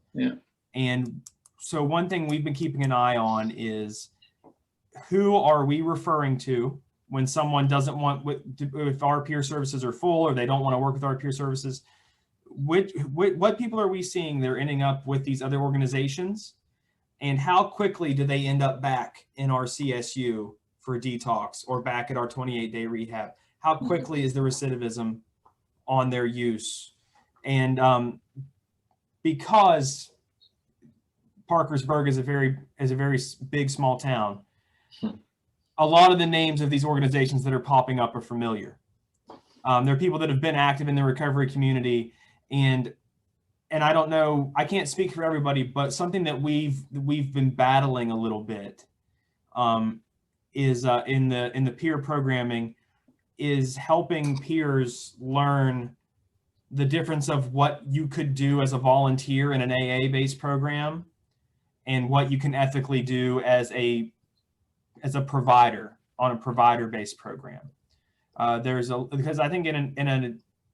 And so one thing we've been keeping an eye on is, who are we referring to when someone doesn't want, if our peer services are full or they don't want to work with our peer services? What people are we seeing they're ending up with these other organizations, and how quickly do they end up back in our CSU for detox or back at our 28-day rehab? How quickly is the recidivism on their use? And because Parkersburg is a very big small town, a lot of the names of these organizations that are popping up are familiar. There are people that have been active in the recovery community, and I don't know, I can't speak for everybody, but something that we've been battling a little bit is in the peer programming, is helping peers learn the difference of what you could do as a volunteer in an AA-based program and what you can ethically do as a provider on a provider-based program. Because I think in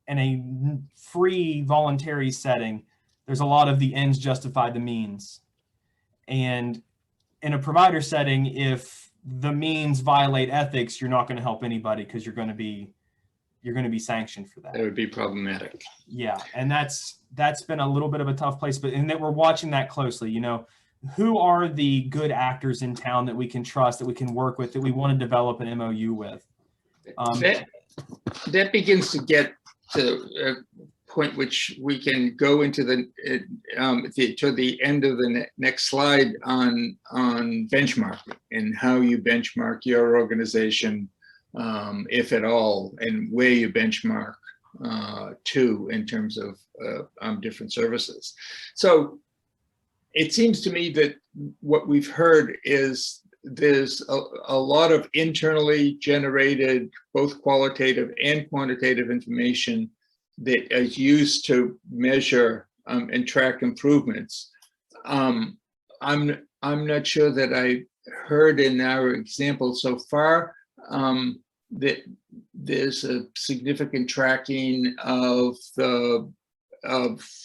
a free voluntary setting, there's a lot of the ends justify the means. And in a provider setting, if the means violate ethics, you're not going to help anybody, because you're going to be sanctioned for that. That would be problematic. Yeah, and that's been a little bit of a tough place, but and that we're watching that closely. Who are the good actors in town that we can trust, that we can work with, that we want to develop an MOU with? That begins to get to a point which we can go into to the end of the next slide on benchmarking and how you benchmark your organization, if at all, and where you benchmark to in terms of different services. So it seems to me that what we've heard is there's a lot of internally generated, both qualitative and quantitative information that is used to measure and track improvements. I'm not sure that I heard in our example so far that there's a significant tracking of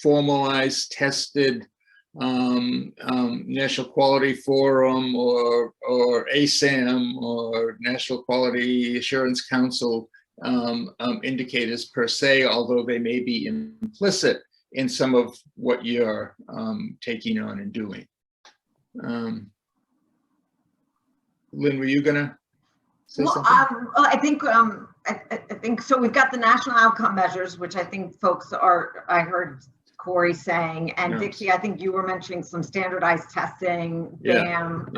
formalized, tested National Quality Forum or ASAM or National Quality Assurance Council indicators per se, although they may be implicit in some of what you're taking on and doing. Lynn, were you gonna say something? I think so. We've got the national outcome measures, which I think folks I heard Corey saying, and Dixie, I think you were mentioning some standardized testing, BAM,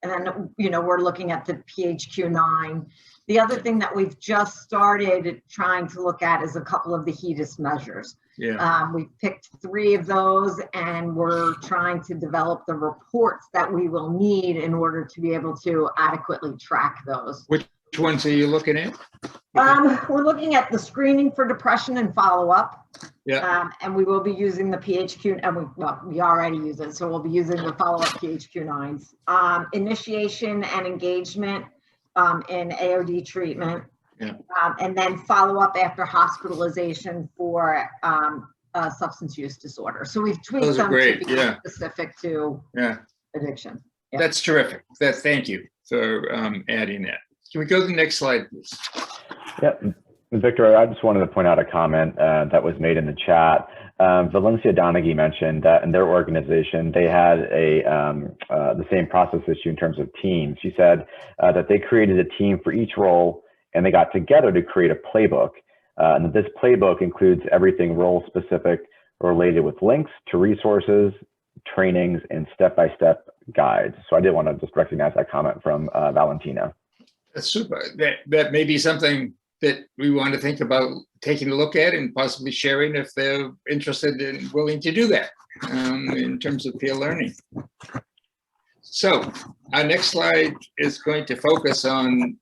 and then, we're looking at the PHQ-9. The other thing that we've just started trying to look at is a couple of the HEDIS measures. We've picked 3 of those, and we're trying to develop the reports that we will need in order to be able to adequately track those. Which ones are you looking at? We're looking at the screening for depression and follow-up. Yeah. And we will be using the PHQ, and we already use it, so we'll be using the follow-up PHQ-9s. Initiation and engagement in AOD treatment. Yeah. And then follow-up after hospitalization for substance use disorder. So we've tweaked Those are them great, to be specific to addiction. Yeah. That's terrific. Thank you for adding that. Can we go to the next slide, please? Yeah, Victor, I just wanted to point out a comment that was made in the chat. Valencia Donaghy mentioned that in their organization, they had the same process issue in terms of teams. She said that they created a team for each role and they got together to create a playbook. And this playbook includes everything role specific related with links to resources, trainings, and step-by-step guides. So I did want to just recognize that comment from Valentina. That's super. That may be something that we want to think about taking a look at and possibly sharing if they're interested and willing to do that in terms of peer learning. So our next slide is going to focus on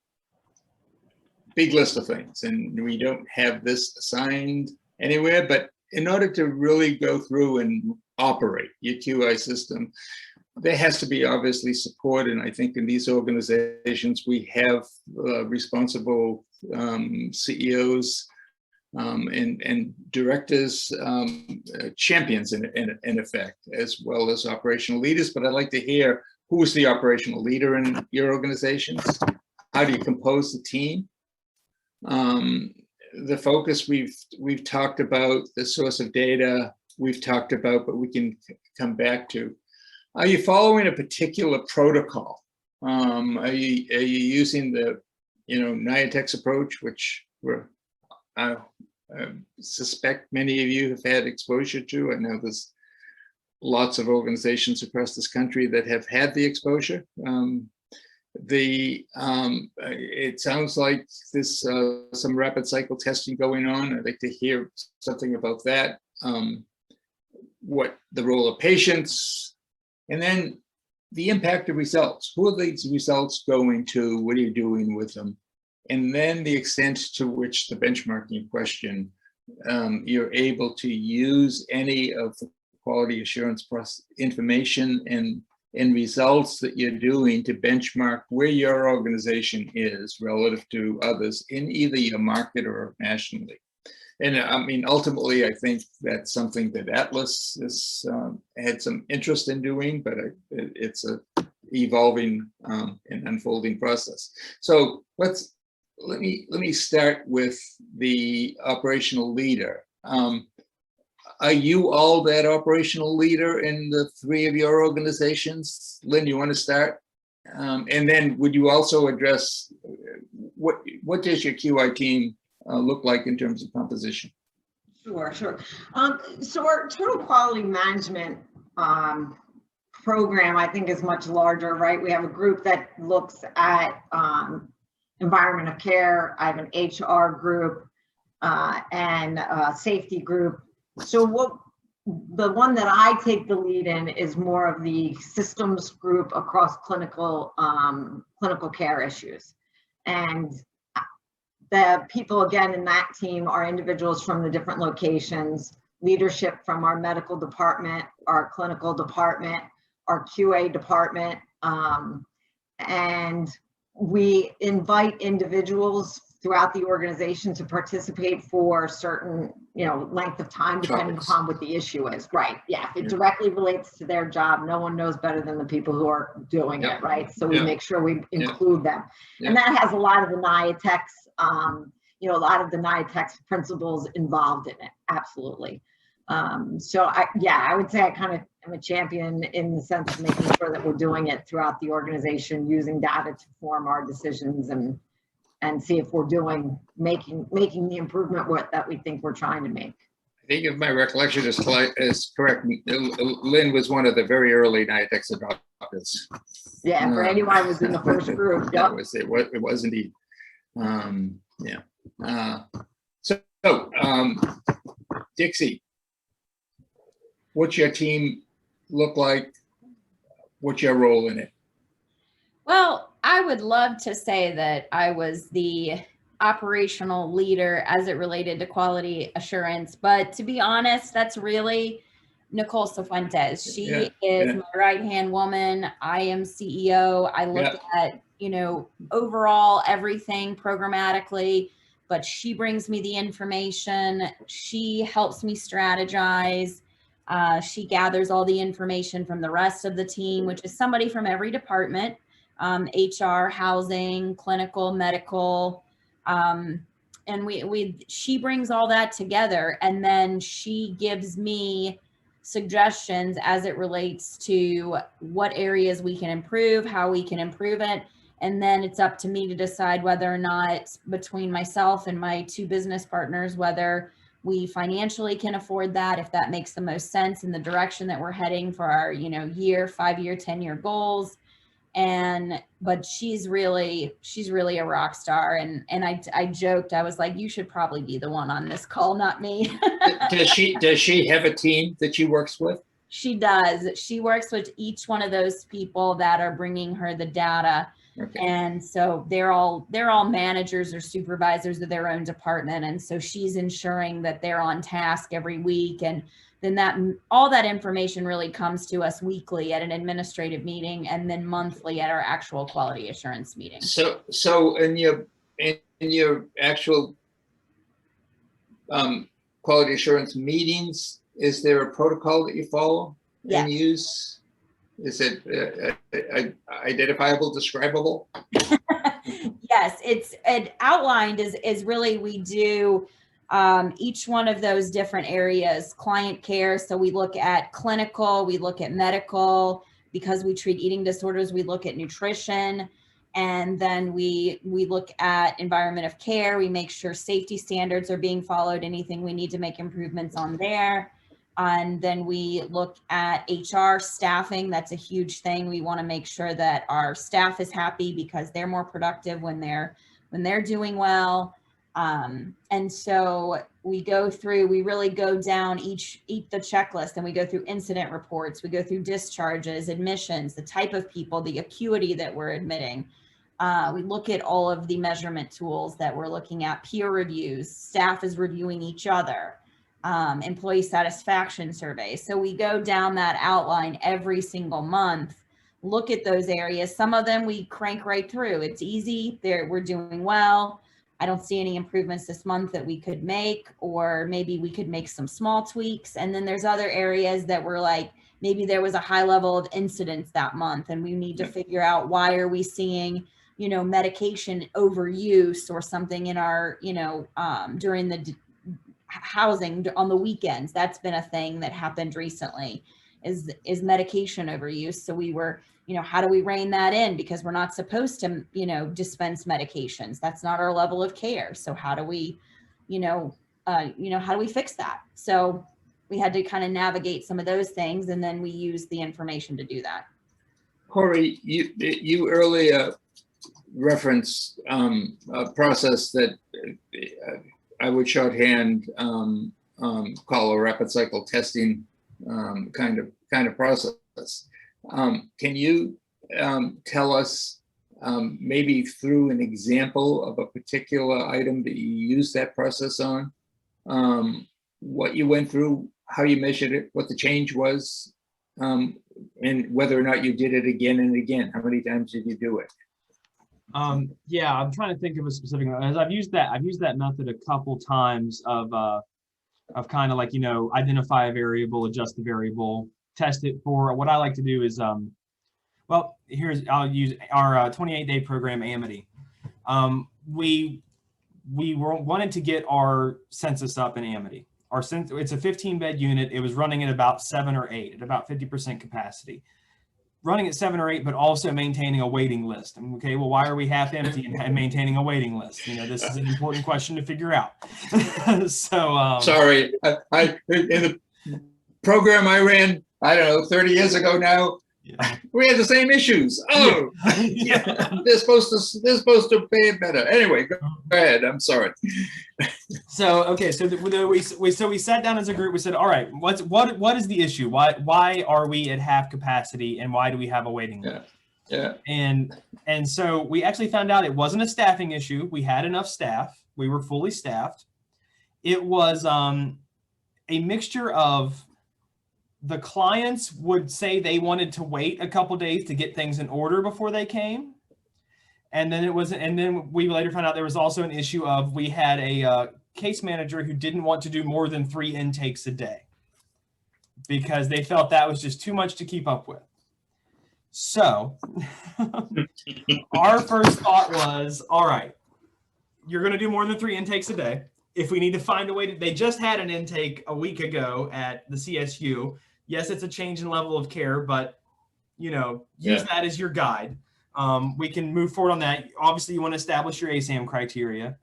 big list of things, and we don't have this assigned anywhere, but in order to really go through and operate your QI system, there has to be obviously support. And I think in these organizations, we have responsible CEOs and directors, champions in effect, as well as operational leaders. But I'd like to hear, who is the operational leader in your organizations? How do you compose the team? The focus we've talked about, the source of data we've talked about, but we can come back to. Are you following a particular protocol? Are you using the NIATEX approach, which I suspect many of you have had exposure to? I know there's lots of organizations across this country that have had the exposure. It sounds like there's some rapid cycle testing going on. I'd like to hear something about that. What the role of patients, and then the impact of results. Who are these results going to? What are you doing with them? And then the extent to which the benchmarking question, you're able to use any of the quality assurance information and results that you're doing to benchmark where your organization is relative to others in either your market or nationally. And I mean, ultimately, I think that's something that Atlas has had some interest in doing, but it's a evolving and unfolding process. So let me start with the operational leader. Are you all that operational leader in the three of your organizations? Lynn, you want to start? And then would you also address what does your QI team look like in terms of composition? Sure. So our total quality management program, I think, is much larger, right? We have a group that looks at environment of care. I have an HR group and a safety group. So the one that I take the lead in is more of the systems group across clinical care issues. And the people, again, in that team are individuals from the different locations, leadership from our medical department, our clinical department, our QA department. And we invite individuals throughout the organization to participate for certain, length of time, depending upon what the issue is. Right. Yeah. If it directly relates to their job, no one knows better than the people who are doing it. Right. So we make sure we include them. And that has a lot of the NIATEX, a lot of the NIATEX principles involved in it. Absolutely. So I would say I kind of am a champion in the sense of making sure that we're doing it throughout the organization, using data to form our decisions and see if we're making the improvement that we think we're trying to make. I think if my recollection is correct, Lynn was one of the very early NIATEX adopters. Yeah, Brandy was in the first group. Yep. It was indeed. Dixie, what's your team look like? What's your role in it? Well, I would love to say that I was the operational leader as it related to quality assurance. But to be honest, that's really Nicole Cifuentes. She is my right-hand woman. I am CEO. I look at, you know, overall everything programmatically, but she brings me the information. She helps me strategize. She gathers all the information from the rest of the team, which is somebody from every department, HR, housing, clinical, medical, and she brings all that together, and then she gives me suggestions as it relates to what areas we can improve, how we can improve it. And then it's up to me to decide whether or not, between myself and my two business partners, whether we financially can afford that, if that makes the most sense in the direction that we're heading for our, you know, year, 5-year, 10-year goals. But she's really a rock star. And I joked, I was like, you should probably be the one on this call, not me. Does she have a team that she works with? She does. She works with each one of those people that are bringing her the data. Okay. And so they're all managers or supervisors of their own department. And so she's ensuring that they're on task every week. And then all that information really comes to us weekly at an administrative meeting, and then monthly at our actual quality assurance meeting. So in your actual quality assurance meetings, is there a protocol that you follow and use? Is it identifiable, describable? Yes, it's outlined is really, we do each one of those different areas. Client care, so we look at clinical, we look at medical, because we treat eating disorders, we look at nutrition, and then we look at environment of care. We make sure safety standards are being followed, anything we need to make improvements on there. And then we look at HR staffing. That's a huge thing. We want to make sure that our staff is happy because they're more productive when they're doing well. And so we really go down the checklist, and we go through incident reports. We go through discharges, admissions, the type of people, the acuity that we're admitting. We look at all of the measurement tools that we're looking at, peer reviews, staff is reviewing each other. Employee satisfaction surveys. So we go down that outline every single month, look at those areas. Some of them we crank right through. It's easy. We're doing well. I don't see any improvements this month that we could make, or maybe we could make some small tweaks. And then there's other areas that we're like, maybe there was a high level of incidents that month, and we need to figure out, why are we seeing, you know, medication overuse or something in our, you know, during the housing on the weekends. That's been a thing that happened recently, is medication overuse. So we were, you know, how do we rein that in? Because we're not supposed to, you know, dispense medications. That's not our level of care. So how do we, how do we fix that? So we had to kind of navigate some of those things, and then we use the information to do that. Corey, you earlier referenced a process that I would shorthand call a rapid cycle testing kind of process. Can you tell us maybe through an example of a particular item that you used that process on, what you went through, how you measured it, what the change was, and whether or not you did it again and again? How many times did you do it? Yeah, I'm trying to think of a specific, as I've used that method a couple times of kind of like, you know, identify a variable, adjust the variable, test it for. What I like to do is, I'll use our 28-day program, Amity. We wanted to get our census up in Amity. It's a 15-bed unit. It was running at about 7 or 8, at about 50% capacity. Running at 7 or 8, but also maintaining a waiting list. Okay, well, why are we half empty and maintaining a waiting list? You know, this is an important question to figure out. So sorry, I in the program I ran, I don't know, 30 years ago now, yeah, we had the same issues. Oh, yeah. They're supposed to pay it better. Anyway, go ahead. I'm sorry. So okay, so we sat down as a group. We said, all right, what is the issue? Why are we at half capacity, and why do we have a waiting list? Yeah. And so we actually found out it wasn't a staffing issue. We had enough staff. We were fully staffed. It was a mixture of the clients would say they wanted to wait a couple days to get things in order before they came. And then we later found out there was also an issue of we had a case manager who didn't want to do more than 3 intakes a day because they felt that was just too much to keep up with. So our first thought was, all right, you're going to do more than 3 intakes a day. If we need to find a way to, they just had an intake a week ago at the CSU. Yes, it's a change in level of care, but use that as your guide. We can move forward on that. Obviously, you want to establish your ASAM criteria.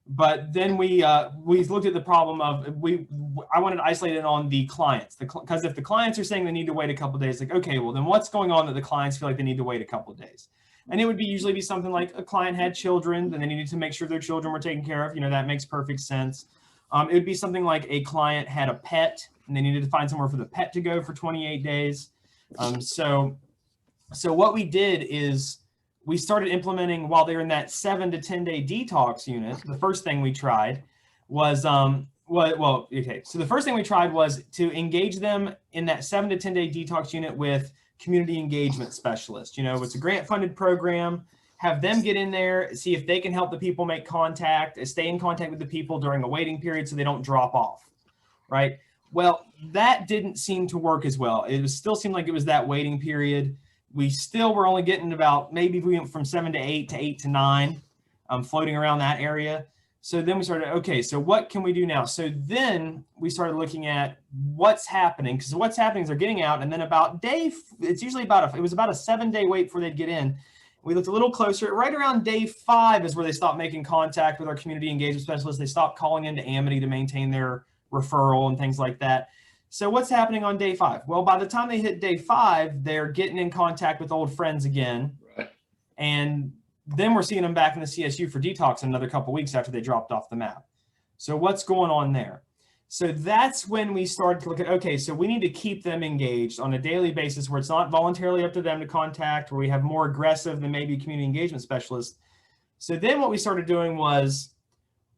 But then we looked at the problem of I wanted to isolate it on the clients, because if the clients are saying they need to wait a couple of days, like, okay, well then what's going on that the clients feel like they need to wait a couple of days? And it would usually be something like a client had children and they needed to make sure their children were taken care of. That makes perfect sense. It would be something like a client had a pet and they needed to find somewhere for the pet to go for 28 days. So what we did is we started implementing while they were in that 7 to 10 day detox unit. The first thing we tried was, So the first thing we tried was to engage them in that 7 to 10 day detox unit with community engagement specialists. It's a grant funded program. Have them get in there, see if they can help the people make contact, stay in contact with the people during a waiting period so they don't drop off, right? Well, that didn't seem to work as well. It still seemed like it was that waiting period. We still were only getting about, maybe we went from 7 to 8 to 8 to 9, floating around that area. So then we started, okay, so what can we do now? So then we started looking at what's happening, because what's happening is they're getting out, and then about it's usually it was about a 7-day wait before they'd get in. We looked a little closer. Right around day 5 is where they stopped making contact with our community engagement specialists. They stopped calling into Amity to maintain their referral and things like that. So what's happening on day 5? Well, by the time they hit day 5, they're getting in contact with old friends again. Right. And then we're seeing them back in the CSU for detox in another couple of weeks after they dropped off the map. So what's going on there? So that's when we started to look at, okay, so we need to keep them engaged on a daily basis where it's not voluntarily up to them to contact, where we have more aggressive than maybe community engagement specialists. So then what we started doing was,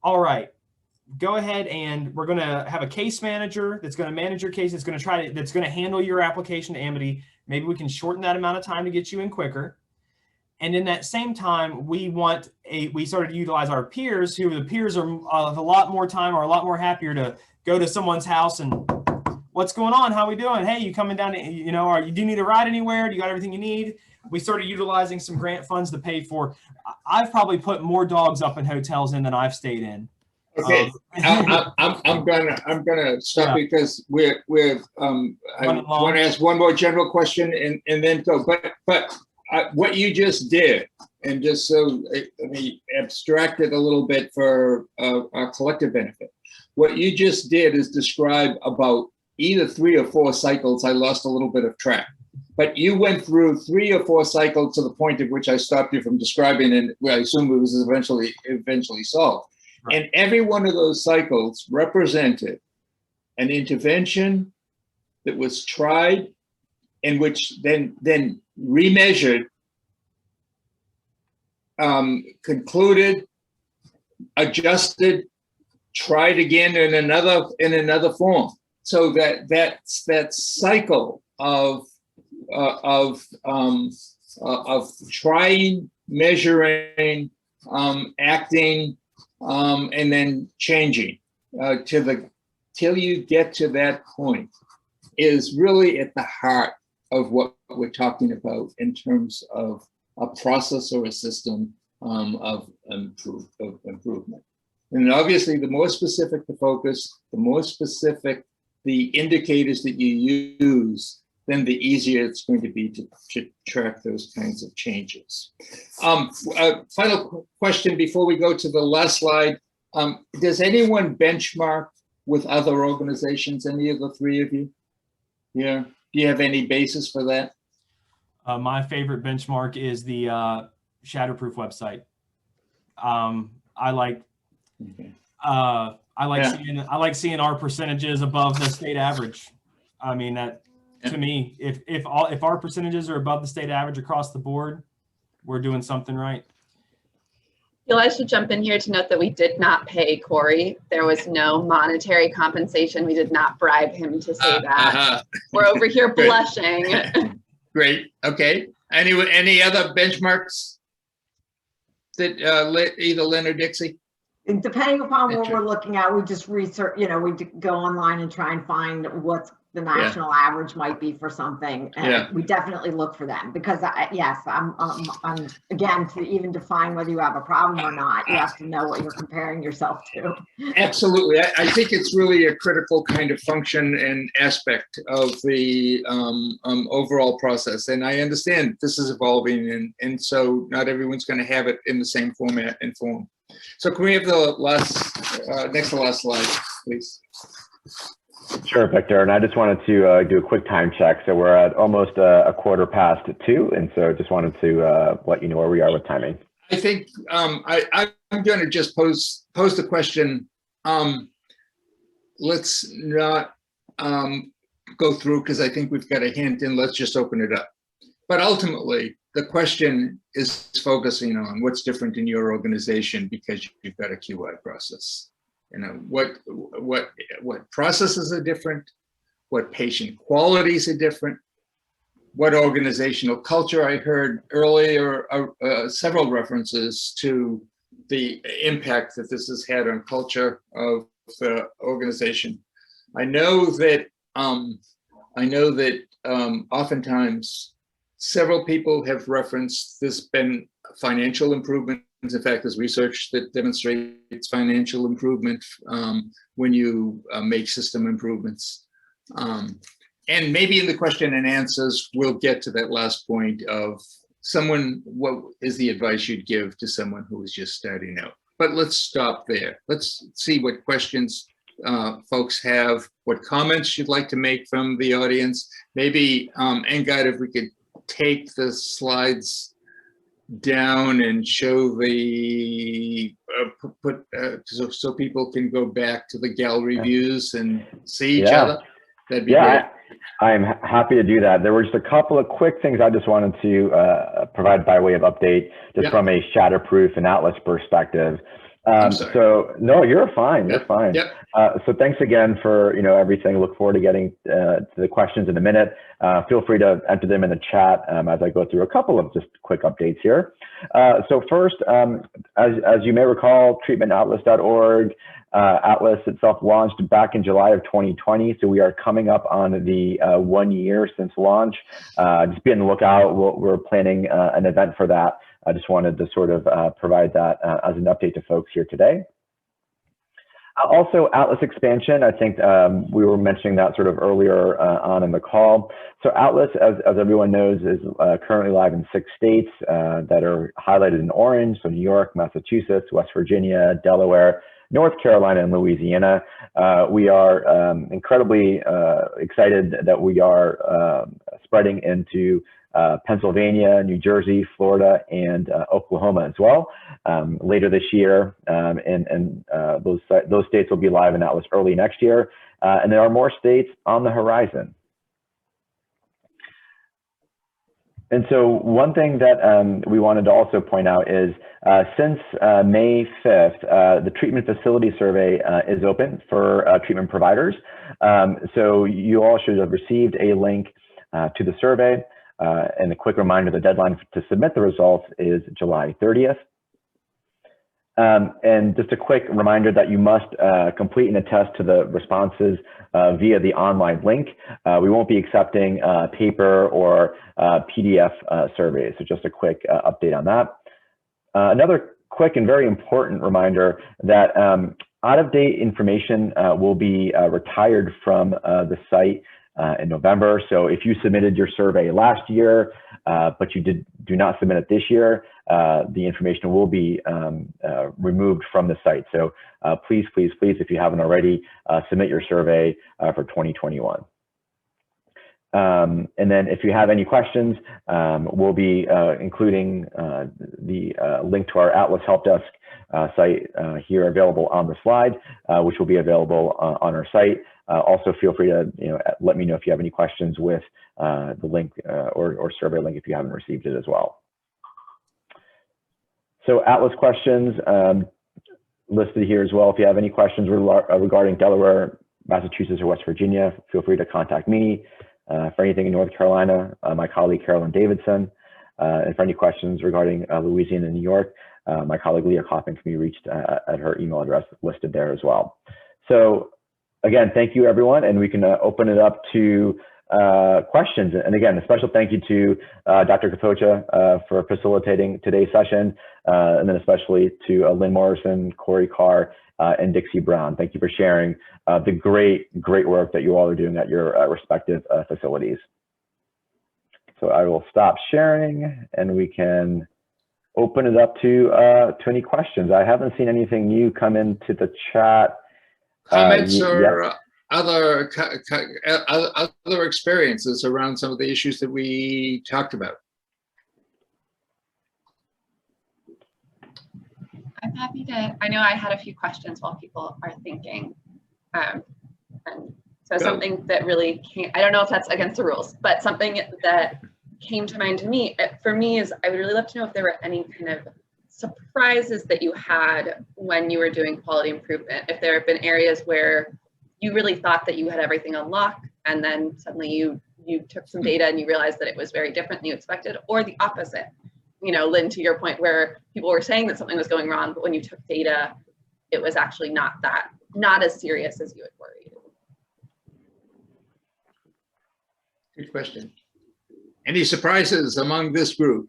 all right, go ahead and we're going to have a case manager that's going to manage your case. That's going to handle your application to Amity. Maybe we can shorten that amount of time to get you in quicker. And in that same time, we started to utilize our peers, who the peers are of a lot more time or a lot more happier to go to someone's house and what's going on? How we doing? Hey, you coming down to, do you need a ride anywhere? Do you got everything you need? We started utilizing some grant funds to pay for. I've probably put more dogs up in hotels than I've stayed in. Okay, I'm gonna stop because I want to ask one more general question and then go. But what you just did, and just so let me abstract it a little bit for our collective benefit. What you just did is describe about either 3 or 4 cycles. I lost a little bit of track, but you went through 3 or 4 cycles to the point at which I stopped you from describing, and I assume it was eventually solved. Right. And every one of those cycles represented an intervention that was tried, and which then remeasured, concluded, adjusted, tried again in another form. So that cycle of trying, measuring, acting, and then changing till you get to that point is really at the heart of what we're talking about in terms of a process or a system of improvement. And obviously, the more specific the focus, the more specific the indicators that you use, then the easier it's going to be to track those kinds of changes. Final question before we go to the last slide. Does anyone benchmark with other organizations, any of the 3 of you? Yeah. Do you have any basis for that? My favorite benchmark is the Shatterproof website. I like seeing our percentages above the state average. I mean, to me, if our percentages are above the state average across the board, we're doing something right. Feel I should jump in here to note that we did not pay Corey. There was no monetary compensation. We did not bribe him to say that. We're over here Good. blushing. Great. Okay. Any other benchmarks that either Lynn or Dixie? And depending upon what we're looking at, we just research, you know, we go online and try and find what's the national average might be for something. And we definitely look for them because I'm again, to even define whether you have a problem or not, you have to know what you're comparing yourself to. Absolutely. I think it's really a critical kind of function and aspect of the overall process. And I understand this is evolving and so not everyone's going to have it in the same format and form. So can we have the next to last slide, please? Sure, Victor. And I just wanted to do a quick time check. So we're at almost a 2:15, and so just wanted to let you know where we are with timing. I think I'm going to just pose the question. Let's not go through because I think we've got a hint, and let's just open it up. But ultimately, the question is focusing on what's different in your organization because you've got a QI process. You know, what processes are different, what patient qualities are different, what organizational culture. I heard earlier several references to the impact that this has had on culture of the organization. I know that oftentimes several people have referenced this been financial improvement. In fact, there's research that demonstrates financial improvement when you make system improvements. And maybe in the question and answers, we'll get to that last point of what is the advice you'd give to someone who is just starting out? But let's stop there. Let's see what questions folks have, what comments you'd like to make from the audience. Maybe, Engad, if we could take the slides down and show the so people can go back to the gallery views and see each other. That'd be great. I'm happy to do that. There were just a couple of quick things I just wanted to provide by way of update, just from a shatterproof and Atlas perspective. So no, you're fine. You're fine. So thanks again for everything. Look forward to getting to the questions in a minute. Feel free to enter them in the chat as I go through a couple of just quick updates here. So first, as you may recall, treatmentatlas.org. Atlas itself launched back in July of 2020. So we are coming up on the 1 year since launch. Just be on the lookout. We're planning an event for that. I just wanted to sort of provide that as an update to folks here today. Also, Atlas expansion, I think we were mentioning that sort of earlier on in the call. So Atlas, as everyone knows, is currently live in 6 states that are highlighted in orange. So New York, Massachusetts, West Virginia, Delaware, North Carolina, and Louisiana. We are incredibly excited that we are spreading into Pennsylvania, New Jersey, Florida, and Oklahoma as well later this year. And those states will be live in Atlas early next year. And there are more states on the horizon. And so one thing that we wanted to also point out is since May 5th, the treatment facility survey is open for treatment providers. So you all should have received a link to the survey. And a quick reminder, the deadline to submit the results is July 30th. And just a quick reminder that you must complete and attest to the responses via the online link. We won't be accepting paper or PDF surveys. So just a quick update on that. Another quick and very important reminder that out-of-date information will be retired from the site in November. So if you submitted your survey last year, but you do not submit it this year, the information will be removed from the site. So please, please, please, if you haven't already, submit your survey for 2021. And then if you have any questions, we'll be including the link to our Atlas Help Desk site here available on the slide, which will be available on our site. Also, feel free to let me know if you have any questions with the link or survey link if you haven't received it as well. So Atlas questions listed here as well. If you have any questions regarding Delaware, Massachusetts, or West Virginia, feel free to contact me. For anything in North Carolina, my colleague Carolyn Davidson. And for any questions regarding Louisiana and New York, my colleague Leah Kaufman can be reached at her email address listed there as well. So again, thank you everyone, and we can open it up to questions. And again, a special thank you to Dr. Kapocha for facilitating today's session, and then especially to Lynn Morrison, Corey Carr, and Dixie Brown. Thank you for sharing the great work that you all are doing at your respective facilities. So I will stop sharing and we can open it up to any questions. I haven't seen anything new come into the chat. Comments or other experiences around some of the issues that we talked about. I'm happy to, I know I had a few questions while people are thinking. And so something that really came, I don't know if that's against the rules, but something that came to mind to me, for me, is I would really love to know if there were any kind of surprises that you had when you were doing quality improvement. If there have been areas where you really thought that you had everything on lock, and then suddenly you took some data and you realized that it was very different than you expected, or the opposite. You know, Lynn, to your point, where people were saying that something was going wrong, but when you took data, it was actually not as serious as you had worried. Good question. Any surprises among this group?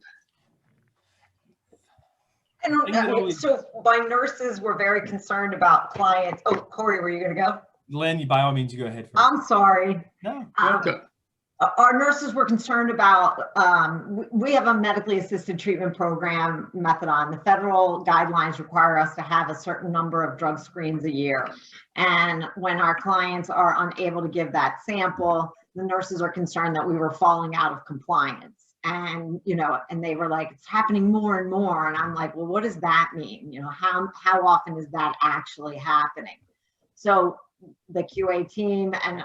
I don't, so my nurses were very concerned about clients. Oh, Corey, were you going to go? Lynn, by all means, you go ahead first. I'm sorry. No. Our nurses were concerned about, we have a medically assisted treatment program, Methadone. The federal guidelines require us to have a certain number of drug screens a year. And when our clients are unable to give that sample, the nurses are concerned that we were falling out of compliance. And, you know, and they were like, it's happening more and more. And I'm like, well, what does that mean? You know, how often is that actually happening? So the QA team, and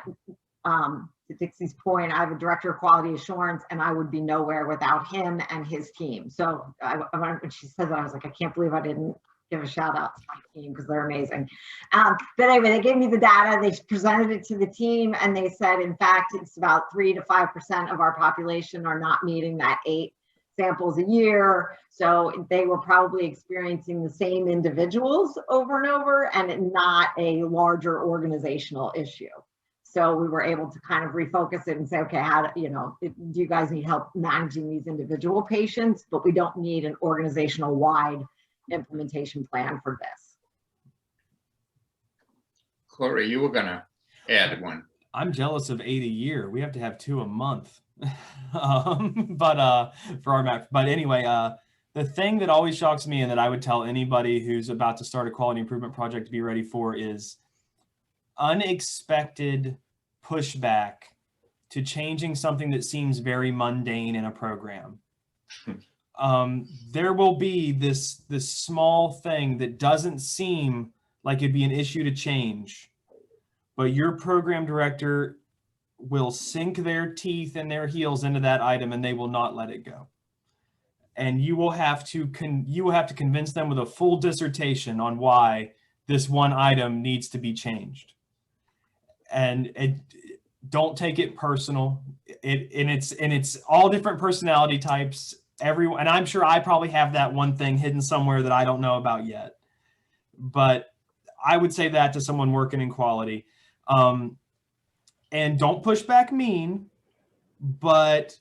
to Dixie's point, I have a director of quality assurance, and I would be nowhere without him and his team. So when she said that, I was like, I can't believe I didn't give a shout out to my team because they're amazing. But anyway, they gave me the data, they presented it to the team, and they said, in fact, it's about 3 to 5% of our population are not meeting that 8 samples a year. So they were probably experiencing the same individuals over and over, and not a larger organizational issue. So we were able to kind of refocus it and say, okay, how do you guys need help managing these individual patients, but we don't need an organizational wide implementation plan for this. Corey, you were gonna add one. I'm jealous of 8 a year. We have to have 2 a month. But for our map. But anyway, the thing that always shocks me, and that I would tell anybody who's about to start a quality improvement project to be ready for, is unexpected pushback to changing something that seems very mundane in a program. There will be this small thing that doesn't seem like it'd be an issue to change, but your program director will sink their teeth and their heels into that item, and they will not let it go. And you will have to convince them with a full dissertation on why this one item needs to be changed. And don't take it personal. It's all different personality types. And I'm sure I probably have that one thing hidden somewhere that I don't know about yet. But I would say that to someone working in quality. And don't push back mean, but,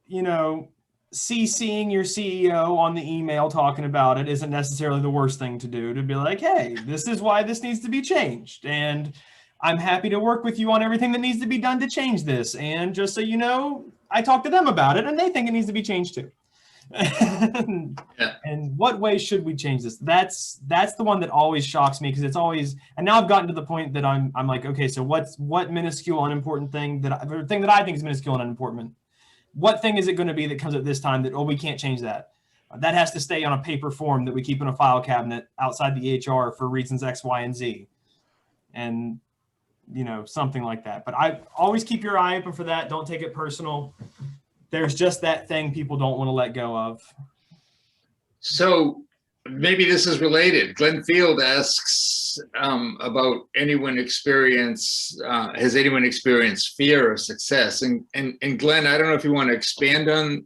you know, CCing your CEO on the email talking about it isn't necessarily the worst thing to do, to be like, hey, this is why this needs to be changed. And I'm happy to work with you on everything that needs to be done to change this. And just so you know, I talked to them about it and they think it needs to be changed too. And what way should we change this? That's the one that always shocks me, because it's always, and now I've gotten to the point that I'm like, okay, so what minuscule unimportant thing that I think is minuscule and unimportant, what thing is it going to be that comes at this time that, oh, we can't change that? That has to stay on a paper form that we keep in a file cabinet outside the EHR for reasons X, Y, and Z. And, you know, something like that. But I always keep your eye open for that. Don't take it personal. There's just that thing people don't want to let go of. So maybe this is related. Glenn Field asks about anyone has anyone experienced fear of success? And Glenn, I don't know if you want to expand on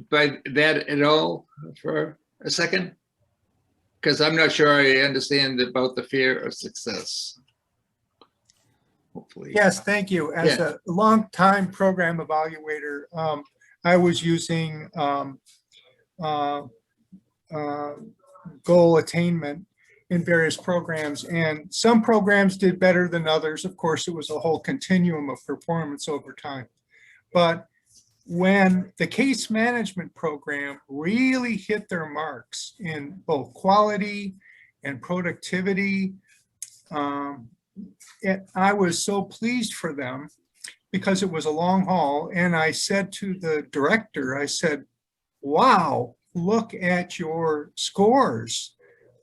by that at all for a second, because I'm not sure I understand about the fear of success. Hopefully. Yes, thank you. As a long-time program evaluator, I was using goal attainment in various programs, and some programs did better than others. Of course, it was a whole continuum of performance over time. But when the case management program really hit their marks in both quality and productivity, I was so pleased for them, because it was a long haul. And I said to the director, I said, wow, look at your scores,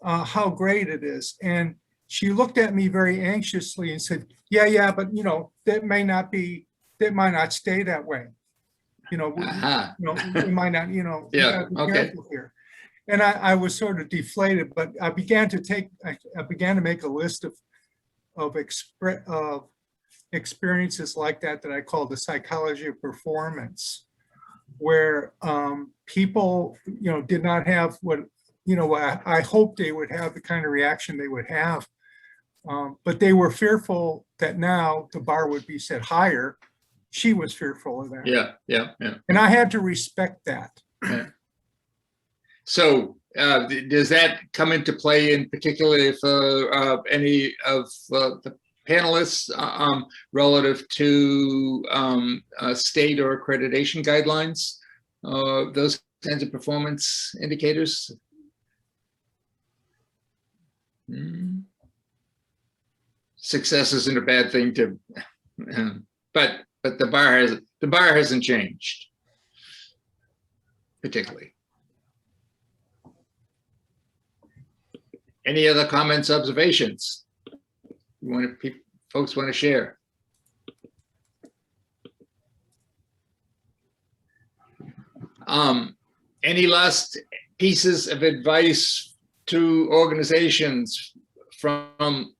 how great it is. And she looked at me very anxiously and said, yeah, but you know, that might not stay that way. You know, we might not, you know, yeah, okay. Here. And I was sort of deflated, but I began to make a list of experiences like that I call the psychology of performance, where people, you know, did not have what, you know, I hoped they would have the kind of reaction they would have, but they were fearful that now the bar would be set higher. She was fearful of that. Yeah. And I had to respect that. Yeah. So does that come into play in particular for any of the panelists relative to state or accreditation guidelines, those kinds of performance indicators? Success isn't a bad thing to, but the bar hasn't changed particularly. Any other comments, observations folks want to share? Any last pieces of advice to organizations from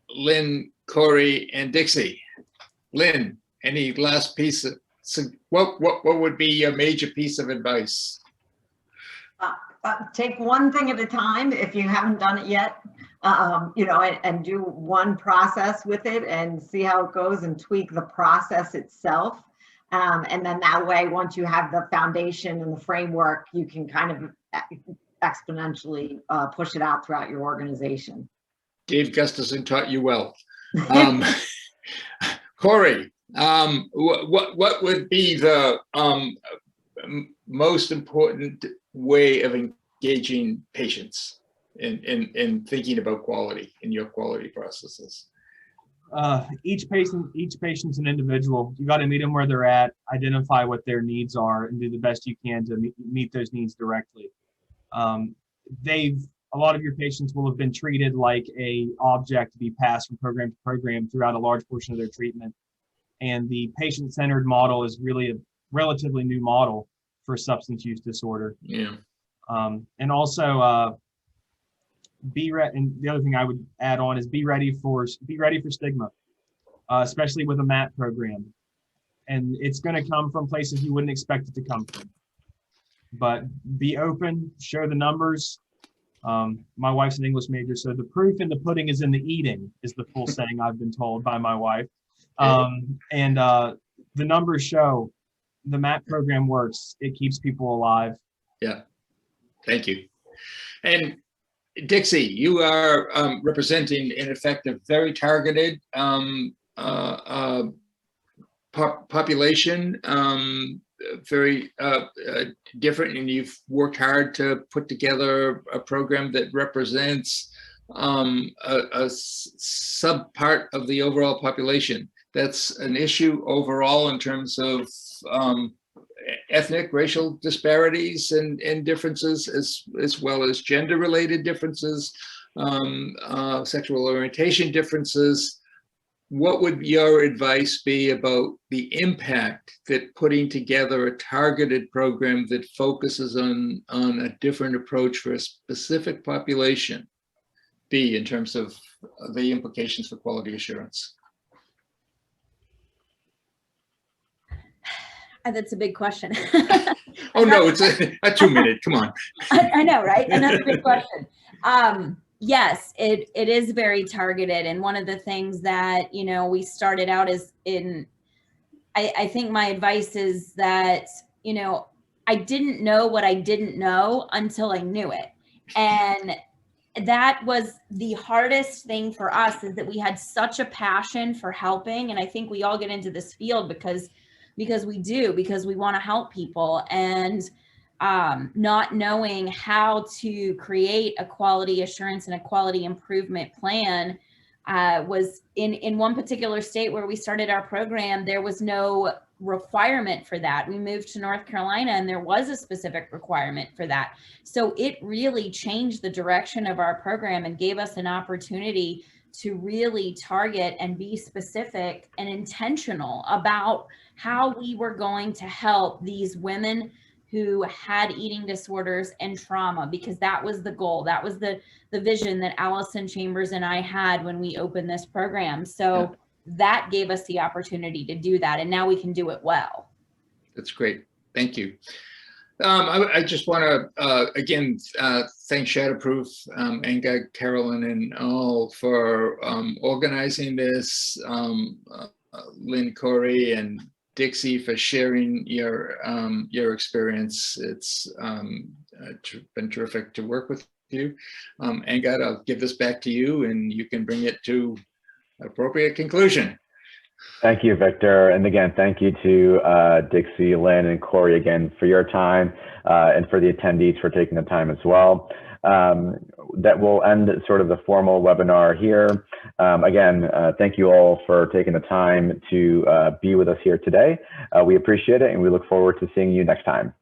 Lynn, Corey, and Dixie? Lynn, any last piece of, what would be your major piece of advice? Take one thing at a time if you haven't done it yet, you know, and do one process with it and see how it goes and tweak the process itself. And then that way, once you have the foundation and the framework, you can kind of exponentially push it out throughout your organization. Dave Gustafson taught you well. Corey, what would be the most important way of engaging patients in thinking about quality in your quality processes? Each patient's an individual. You got to meet them where they're at, identify what their needs are, and do the best you can to meet those needs directly. A lot of your patients will have been treated like a object to be passed from program to program throughout a large portion of their treatment. And the patient-centered model is really a relatively new model for substance use disorder. Yeah. And also and the other thing I would add on is be ready for stigma, especially with a MAT program. And it's going to come from places you wouldn't expect it to come from. But be open, show the numbers. My wife's an English major, so the proof in the pudding is in the eating, is the full saying I've been told by my wife. And the numbers show the MAT program works. It keeps people alive. Yeah, thank you. And Dixie, you are representing, in effect, a very targeted population very different, and you've worked hard to put together a program that represents a sub part of the overall population. That's an issue overall in terms of ethnic, racial disparities and differences, as well as gender-related differences, sexual orientation differences. What would your advice be about the impact that putting together a targeted program that focuses on a different approach for a specific population be in terms of the implications for quality assurance? That's a big question. Oh no, it's a 2-minute. Come on. I know, right? And that's a good question. Yes, it is very targeted. And one of the things that, we started out is I think my advice is that, I didn't know what I didn't know until I knew it. And that was the hardest thing for us, is that we had such a passion for helping. And I think we all get into this field because we want to help people, and not knowing how to create a quality assurance and a quality improvement plan was in one particular state where we started our program. There was no requirement for that. We moved to North Carolina and there was a specific requirement for that. So it really changed the direction of our program and gave us an opportunity to really target and be specific and intentional about how we were going to help these women who had eating disorders and trauma, because that was the goal. That was the vision that Allison Chambers and I had when we opened this program. So that gave us the opportunity to do that. And now we can do it well. That's great. Thank you. I just want to, again, thank Shatterproof, Anga, Carolyn, and all for organizing this, Lynn, Corey, and Dixie for sharing your experience. It's been terrific to work with you. Anga, I'll give this back to you, and you can bring it to appropriate conclusion. Thank you, Victor. And again, thank you to Dixie, Lynn, and Corey again for your time, and for the attendees for taking the time as well. That will end sort of the formal webinar here. Again, thank you all for taking the time to be with us here today. We appreciate it, and we look forward to seeing you next time.